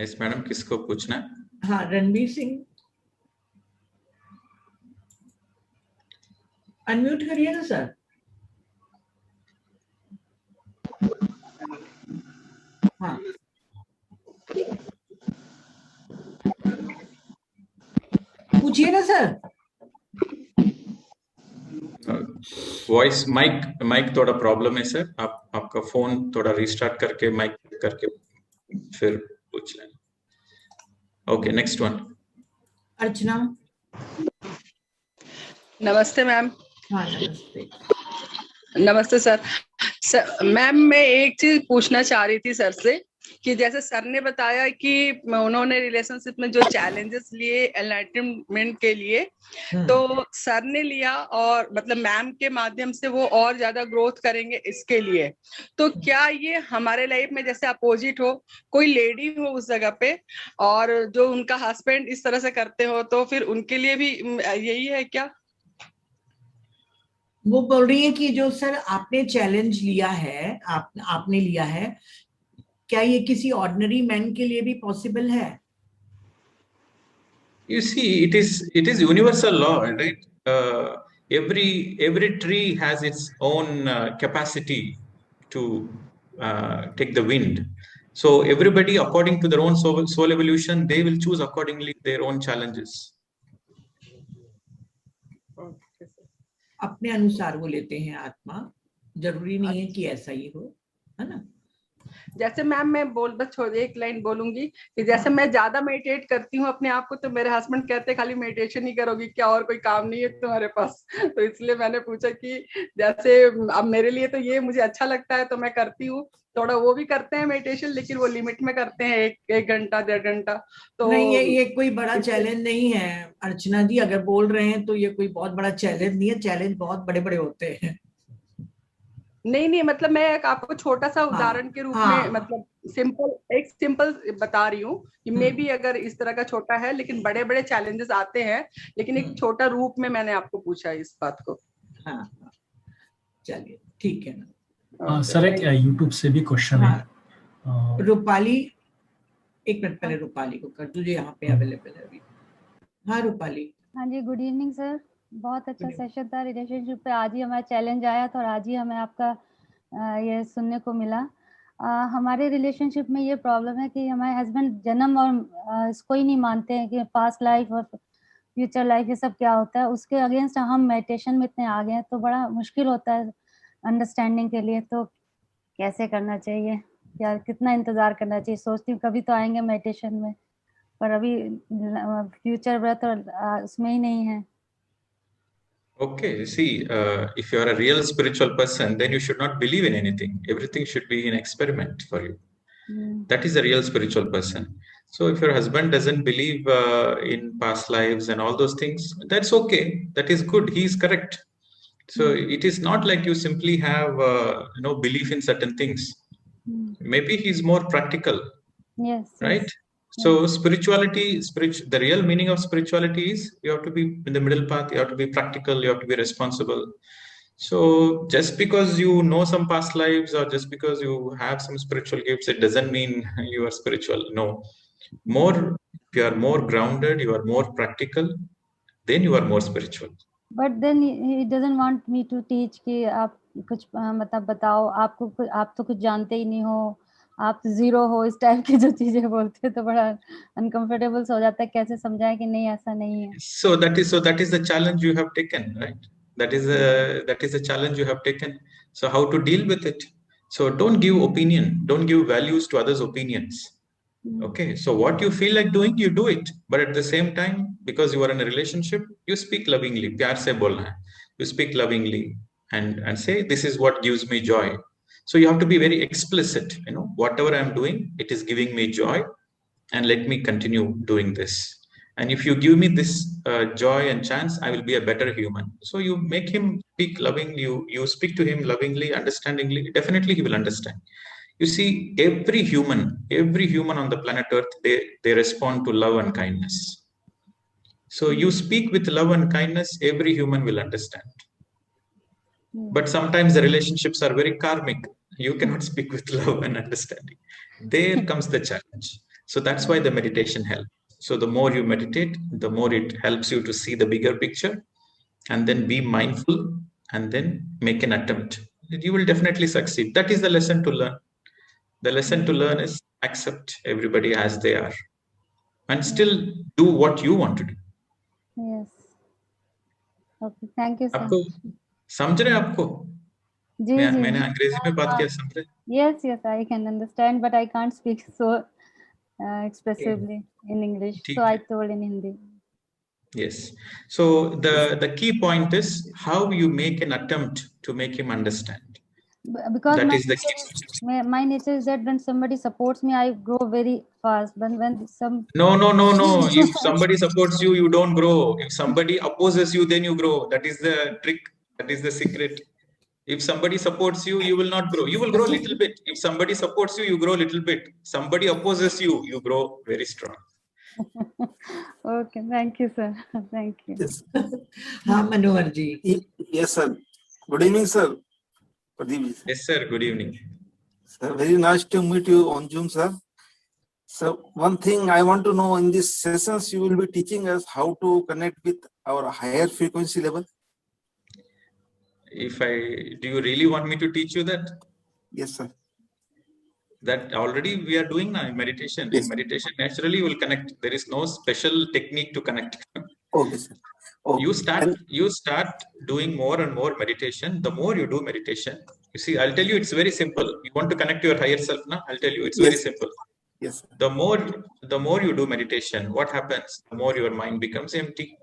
Yes, मैडम, किसको पूछना है? हाँ, रणबीर सिंह, अनम्यूट करिए ना सर। हाँ, पूछिए ना सर। वॉइस माइक थोड़ा प्रॉब्लम है सर, आपका फोन थोड़ा रिस्टार्ट करके माइक करके फिर पूछ लें। Okay, next one. अर्चना। नमस्ते मैम। हाँ नमस्ते। नमस्ते सर। मैम मैं एक चीज पूछना चाह रही थी सर से कि जैसे सर ने बताया कि उन्होंने रिलेशनशिप में जो चैलेंजेस लिए एनलाइटनमेंट के लिए, तो सर ने लिया और मतलब मैम के माध्यम से वो और ज्यादा ग्रोथ करेंगे इसके लिए, तो क्या ये हमारे लाइफ में जैसे अपोजिट हो, कोई लेडी हो उस जगह पे और जो उनका हस्बैंड इस तरह से करते हो, तो फिर उनके लिए भी यही है क्या? वो बोल रही है कि जो सर आपने चैलेंज लिया है, आपने लिया है, क्या ये किसी ऑर्डिनरी मैन के लिए भी पॉसिबल है? You see, it is universal law, right? Every tree has its own capacity to take the wind. So everybody, according to their own soul evolution, they will choose accordingly their own challenges. अपने अनुसार वो लेते हैं आत्मा, जरूरी नहीं है कि ऐसा ही हो, है ना? जैसे मैम मैं बस एक लाइन बोलूंगी कि जैसे मैं ज्यादा मेडिटेट करती हूँ अपने आप को, तो मेरे हस्बैंड कहते हैं खाली मेडिटेशन ही करोगी क्या, और कोई काम नहीं है तुम्हारे पास? तो इसलिए मैंने पूछा कि जैसे अब मेरे लिए तो ये मुझे अच्छा लगता है तो मैं करती हूँ, थोड़ा वो भी करते हैं मेडिटेशन, लेकिन वो लिमिट में करते हैं, एक घंटा 1.5 घंटा। तो नहीं, ये कोई बड़ा चैलेंज नहीं है अर्चना जी, अगर बोल रहे हैं तो ये कोई बहुत बड़ा चैलेंज नहीं है, चैलेंज बहुत बड़े बड़े होते हैं। नहीं मतलब मैं एक आपको छोटा सा उदाहरण के रूप में मतलब सिंपल बता रही हूँ कि मे भी अगर इस तरह का छोटा है, लेकिन बड़े बड़े चैलेंजेस आते हैं, लेकिन एक छोटा रूप में मैंने आपको पूछा इस बात को। हाँ, चलिए ठीक है ना। सर एक यूट्यूब से भी क्वेश्चन है। रूपाली, एक मिनट पहले रूपाली को कर दीजिए, यहाँ पे अवेलेबल है अभी। हाँ रूपाली। हाँ जी, गुड इवनिंग सर। बहुत अच्छा सेशन था रिलेशनशिप पे। आज ही हमारा चैलेंज आया था और आज ही हमें आपका ये सुनने को मिला। हमारे रिलेशनशिप में ये प्रॉब्लम है कि हमारे हस्बैंड जन्म और इसको ही नहीं मानते हैं कि पास्ट लाइफ और फ्यूचर लाइफ ये सब क्या होता है। उसके अगेंस्ट हम मेडिटेशन में इतने आगे हैं तो बड़ा मुश्किल होता है अंडरस्टैंडिंग के लिए। तो कैसे करना चाहिए या कितना इंतजार करना चाहिए? सोचती हूँ कभी तो आएंगे मेडिटेशन में, पर अभी फ्यूचर ब्रेथ उसमें ही नहीं है। Okay, see, if you are a real spiritual person, then you should not believe in anything. Everything should be an experiment for you. That is a real spiritual person. So if your husband doesn't believe in past lives and all those things, that's okay. That is good. He is correct. So it is not like you simply have belief in certain things. Maybe he's more practical. Yes. Right? Yes. So spirituality, the real meaning of spirituality is you have to be in the middle path, you have to be practical, you have to be responsible. So just because you know some past lives or just because you have some spiritual gifts, it doesn't mean you are spiritual. No. If you are more grounded, you are more practical, then you are more spiritual. But then he doesn't want me to teach कि आप कुछ मतलब बताओ, आप तो कुछ जानते ही नहीं हो, आप जीरो हो, इस टाइप की जो चीजें बोलते हैं तो बड़ा अनकंफर्टेबल हो जाता है। कैसे समझाएं कि नहीं ऐसा नहीं है? So that is the challenge you have taken, right? That is the challenge you have taken. So how to deal with it? So don't give opinion, don't give values to others' opinions. Okay, so what you feel like doing, you do it. But at the same time, because you are in a relationship, you speak lovingly. प्यार से बोलना है. You speak lovingly and say, this is what gives me joy. So you have to be very explicit. Whatever I'm doing, it is giving me joy, and let me continue doing this. And if you give me this joy and chance, I will be a better human. So you make him speak lovingly, you speak to him lovingly, understandingly, definitely he will understand. You see, every human on the planet Earth, they respond to love and kindness. So you speak with love and kindness, every human will understand. But sometimes the relationships are very karmic. You cannot speak with love and understanding. There comes the challenge. So that's why the meditation helps. So the more you meditate, the more it helps you to see the bigger picture, and then be mindful, and then make an attempt. You will definitely succeed. That is the lesson to learn. The lesson to learn is accept everybody as they are, and still do what you want to do. Yes. Okay, thank you, sir. आपको समझ रहे हैं आपको? जी जी. मैंने अंग्रेजी में बात किया, समझ रहे? Yes, yes, I can understand, but I can't speak so expressively in English. ठीक So I है. told in Hindi. Yes. So the key point is how you make an attempt to make him understand. Because That my is the key. my nature is that when somebody supports me, I grow very fast. But when some No. If somebody supports you, you don't grow. If somebody opposes you, then you grow. That is the trick. That is the secret. If somebody supports you, you will not grow. You will grow a little bit. If somebody supports you, you grow a little bit. Somebody opposes you, you grow very strong. Okay, thank you, sir. Thank you. Yes, हाँ मनोहर जी. yes, sir. Good evening, sir. Pradeep ji. Yes, sir. Good evening. Sir, very nice to meet you on Zoom, sir. So one thing I want to know, in these sessions, you will be teaching us how to connect with our higher frequency level. Do you really want me to teach you that? Yes, sir. That already we are doing now in meditation. Yes. In meditation, naturally you will connect. There is no special technique to connect. Okay, sir. Okay. You start doing more and more meditation. The more you do meditation, you see, I'll tell you, it's very simple. You want to connect to your higher self now? I'll tell you, it's very simple. Yes, sir. The more you do meditation, what happens? The more your mind becomes empty.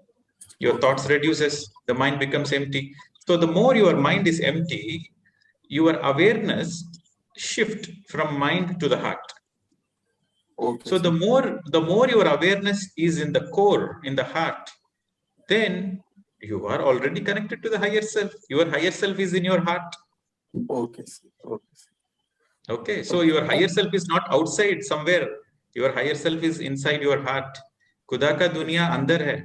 Your thoughts reduces, the mind becomes empty. So the more your mind is empty, your awareness shift from mind to the heart. Okay. So the more your awareness is in the core, in the heart, then you are already connected to the higher self. Your higher self is in your heart. Okay, sir. Okay, sir. Okay, so your higher self is not outside somewhere. Your higher self is inside your heart. Khuda ka duniya andar hai.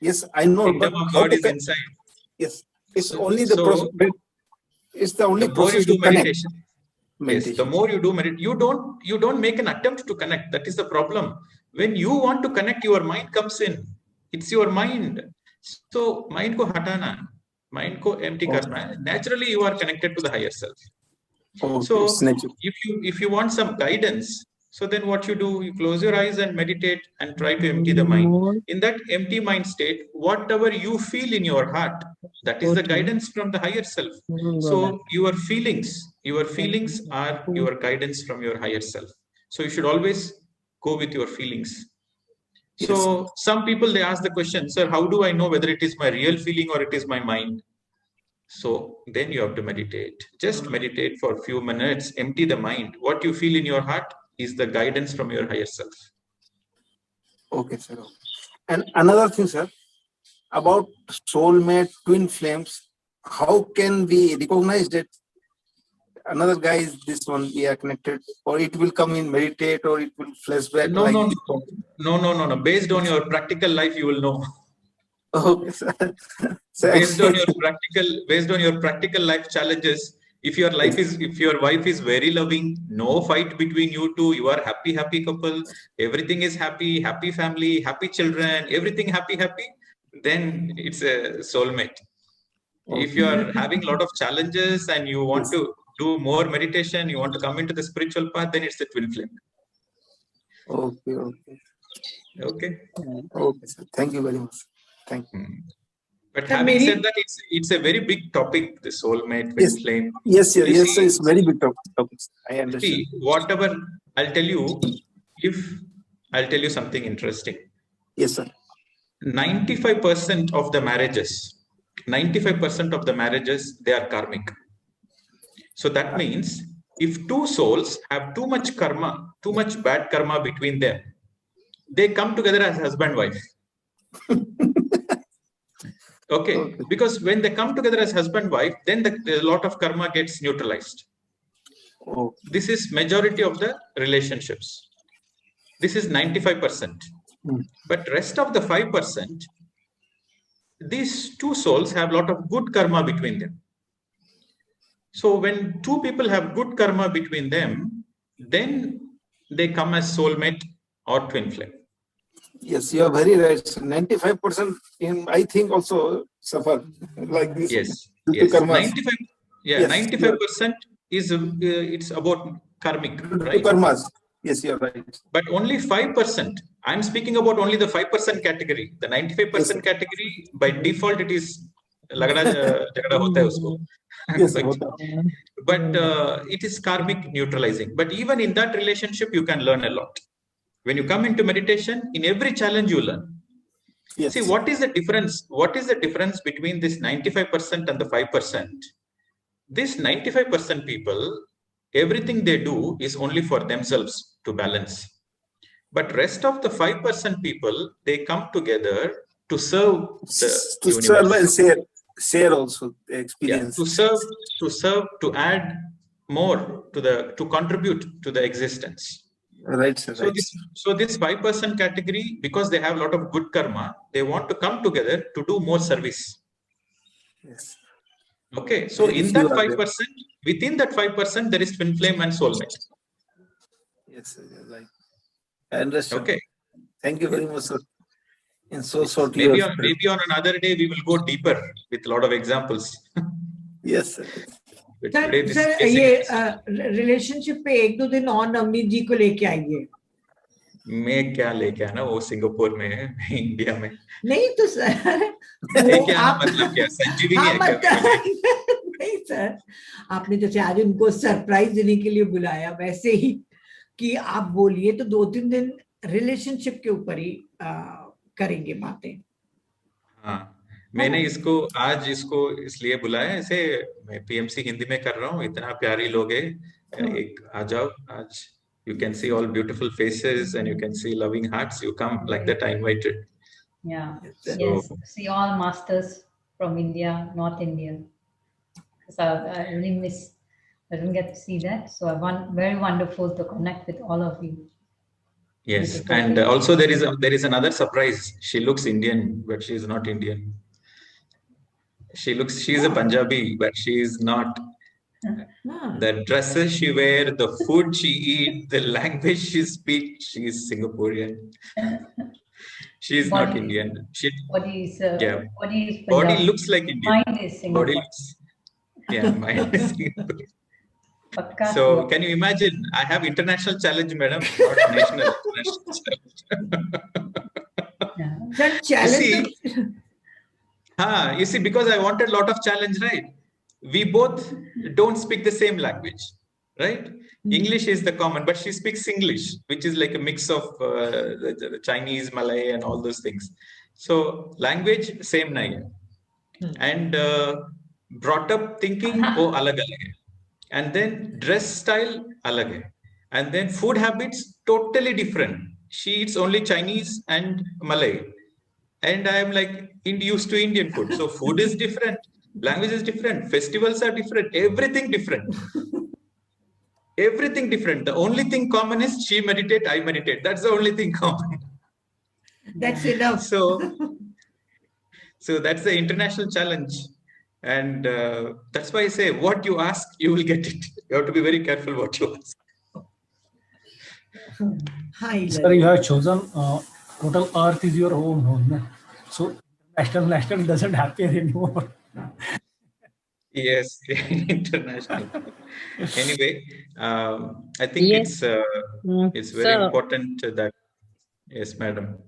Yes, I know. Kingdom But of how God to is inside. Yes, it's So- only the so- process. It's the only The more you process do to connect. meditation. Yes, the more you do meditation, you don't make an attempt to connect. That is the problem. When you want to connect, your mind comes in. It's your mind. So mind ko hatana, mind ko empty karna hai. Naturally, you are connected to the higher self. Okay, So it's natural. if you want some guidance, so then what you do, you close your eyes and meditate and try to empty the mind. In that empty mind state, whatever you feel in your heart, that is the guidance from the higher self. So your feelings are your guidance from your higher self. So you should always go with your feelings. So some people, they ask the question, sir, how do I know whether it is my real feeling or it is my mind? So then you have to meditate. Just meditate for a few minutes, empty the mind. What you feel in your heart is the guidance from your higher self. Okay, sir. Okay. And another thing, sir, about soulmate, twin flames, how can we recognize that another guy is this one, we are connected, or it will come in meditate, or it will flashback? No. Based on your practical life, you will know. Okay, sir. So based on your practical life challenges, if your wife is very loving, no fight between you two, you are happy couple, everything is happy family, happy children, everything happy, then it's a soulmate. If you are having a lot of challenges and you want to do more meditation, you want to come into the spiritual path, then it's the twin flame. Okay. Okay, sir. Thank you very much. Thank you. But having said that, it's a very big topic, the soulmate, twin flame. Yes, You yes, see, it's very big topic. I understand. See, whatever I'll tell you, I'll tell you something interesting. Yes, sir. 95% of the marriages, they are karmic. So that means if two souls have too much karma, too much bad karma between them, they come together as husband-wife. Okay, because when they come together as husband-wife, then a lot of karma gets neutralized. Oh, This is majority of the relationships. This is 95%. But rest of the 5%, these two souls have a lot of good karma between them. So when two people have good karma between them, then they come as soulmate or twin flame. yes, you are very right. So 95% I think also suffer like this. Yes, due to yes. karmas. 95, yeah, Yes, 95% is it's about karmic, Due to right? karmas. Yes, you are right. But only 5%. I'm speaking about only the 5% category. The 95% Yes, sir. category, by default, it is lagda jagda hota hai usko. Yes, But, it is karmic neutralizing. But even in that relationship, you can learn a lot. When you come into meditation, in every challenge you learn. Yes. See, what is the difference? What is the difference between this 95% and the 5%? This 95% people, everything they do is only for themselves to balance. But rest of the 5% people, they come together to serve the To universe. serve and share also the Yeah, experience. to serve, to add more to contribute to the existence. Right, sir. Right. So this 5% category, because they have a lot of good karma, they want to come together to do more service. Yes. Okay, so Very in few that are there. 5%, within that 5%, there is twin flame and soulmate. Yes, sir, you're right. I understand. Okay. Thank you very much, sir. In so short Maybe years. on another day we will go deeper with a lot of examples. Yes, sir. But sir today this sir basic ये relationship पे एक दो दिन और नवनीत जी को लेके आइए. मैं क्या लेके आना, वो सिंगापुर में है, मैं इंडिया में. नहीं तो सर लेके आना मतलब क्या, संजीवनी है क्या? नहीं सर, आपने जैसे आज उनको सरप्राइज देने के लिए बुलाया, वैसे ही कि आप बोलिए तो 2-3 दिन रिलेशनशिप के ऊपर ही करेंगे बातें. हाँ, मैंने आज इसको इसलिए बुलाया, ऐसे मैं पीएमसी हिंदी में कर रहा हूँ, इतना प्यारी लोग है, एक आ जाओ आज. You can see all beautiful faces and you can see loving hearts. You come like that. I invited. Yeah. So, Yes. See all masters from India, North India. So I really miss. I didn't get to see that. So I want very wonderful to connect with all of you. yes, and also there is another surprise. She looks Indian, but she is not Indian. She's a Punjabi, but she is not. The dresses she wears, the food she eats, the language she speaks, she is Singaporean. She is not Indian. Body is Body Punjabi. looks like Indian. Mind is Singapore. Mind is Singapore. So can you imagine? I have international challenge, madam, not national. You see, because I wanted a lot of challenge, right? We both don't speak the same language, right? English is the common, but she speaks English, which is like a mix of the Chinese, Malay, and all those things. So language same nahi hai. And brought up thinking oh alag alag hai. And then dress style alag hai. And then food habits totally different. She eats only Chinese and Malay, and I am like used to Indian food. So food is different. Language is different, festivals are different, everything different. Everything different. The only thing common is she meditate, I meditate. That's the only thing common. That's enough. So that's the international challenge. And that's why I say what you ask, you will get it. You have to be very careful what you ask. Hi, sir, you have chosen total earth is your home. So national doesn't happen anymore. Yes, international. Anyway, I think it's very important that, yes, madam.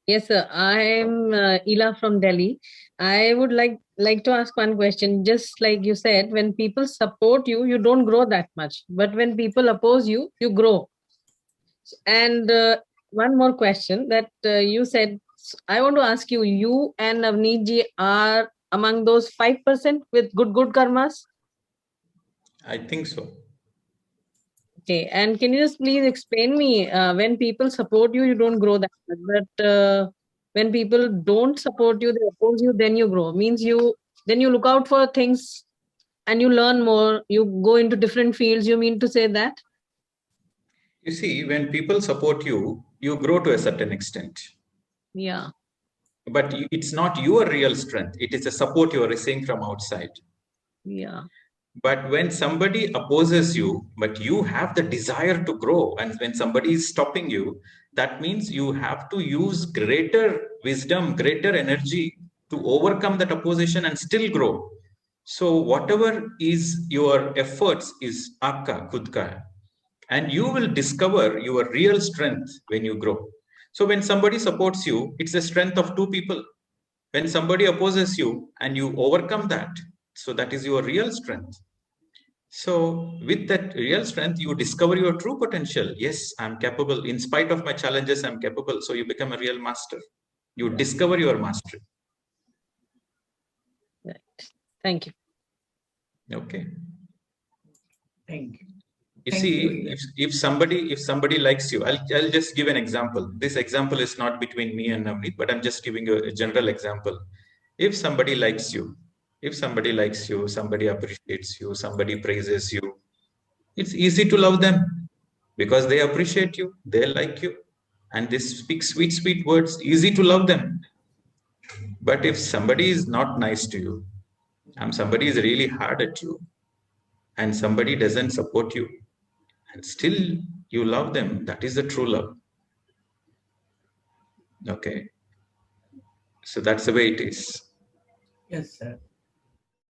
Yes, sir. I am Ila from Delhi. I would like to ask one question. Just like you said, when people support you, you don't grow that much. But when people oppose you, you grow. And one more question that you said, I want to ask you, you and Navneet ji are among those 5% with good karmas? I think so. Okay, and can you just please explain me, when people support you, you don't grow that much, but when people don't support you, they oppose you, then you grow. Means then you look out for things and you learn more, you go into different fields. You mean to say that? You see, when people support you, you grow to a certain extent. Yeah. But it's not your real strength. It is a support you are receiving from outside. Yeah. But when somebody opposes you, but you have the desire to grow, and when somebody is stopping you, that means you have to use greater wisdom, greater energy to overcome that opposition and still grow. So whatever is your efforts is aapka, khud ka hai. And you will discover your real strength when you grow. So when somebody supports you, it's the strength of two people. When somebody opposes you and you overcome that, so that is your real strength. So with that real strength, you discover your true potential. Yes, I'm capable. In spite of my challenges, I'm capable. So you become a real master. You discover your mastery. Right. Thank you. Okay. Thank you. You Thank see, you. if somebody likes you, I'll just give an example. This example is not between me and Navneet, but I'm just giving you a general example. If somebody likes you, somebody appreciates you, somebody praises you, it's easy to love them because they appreciate you, they like you, and they speak sweet, sweet words, easy to love them. But if somebody is not nice to you, and somebody is really hard at you, and somebody doesn't support you, and still you love them, that is the true love. Okay. So that's the way it is. Yes, sir.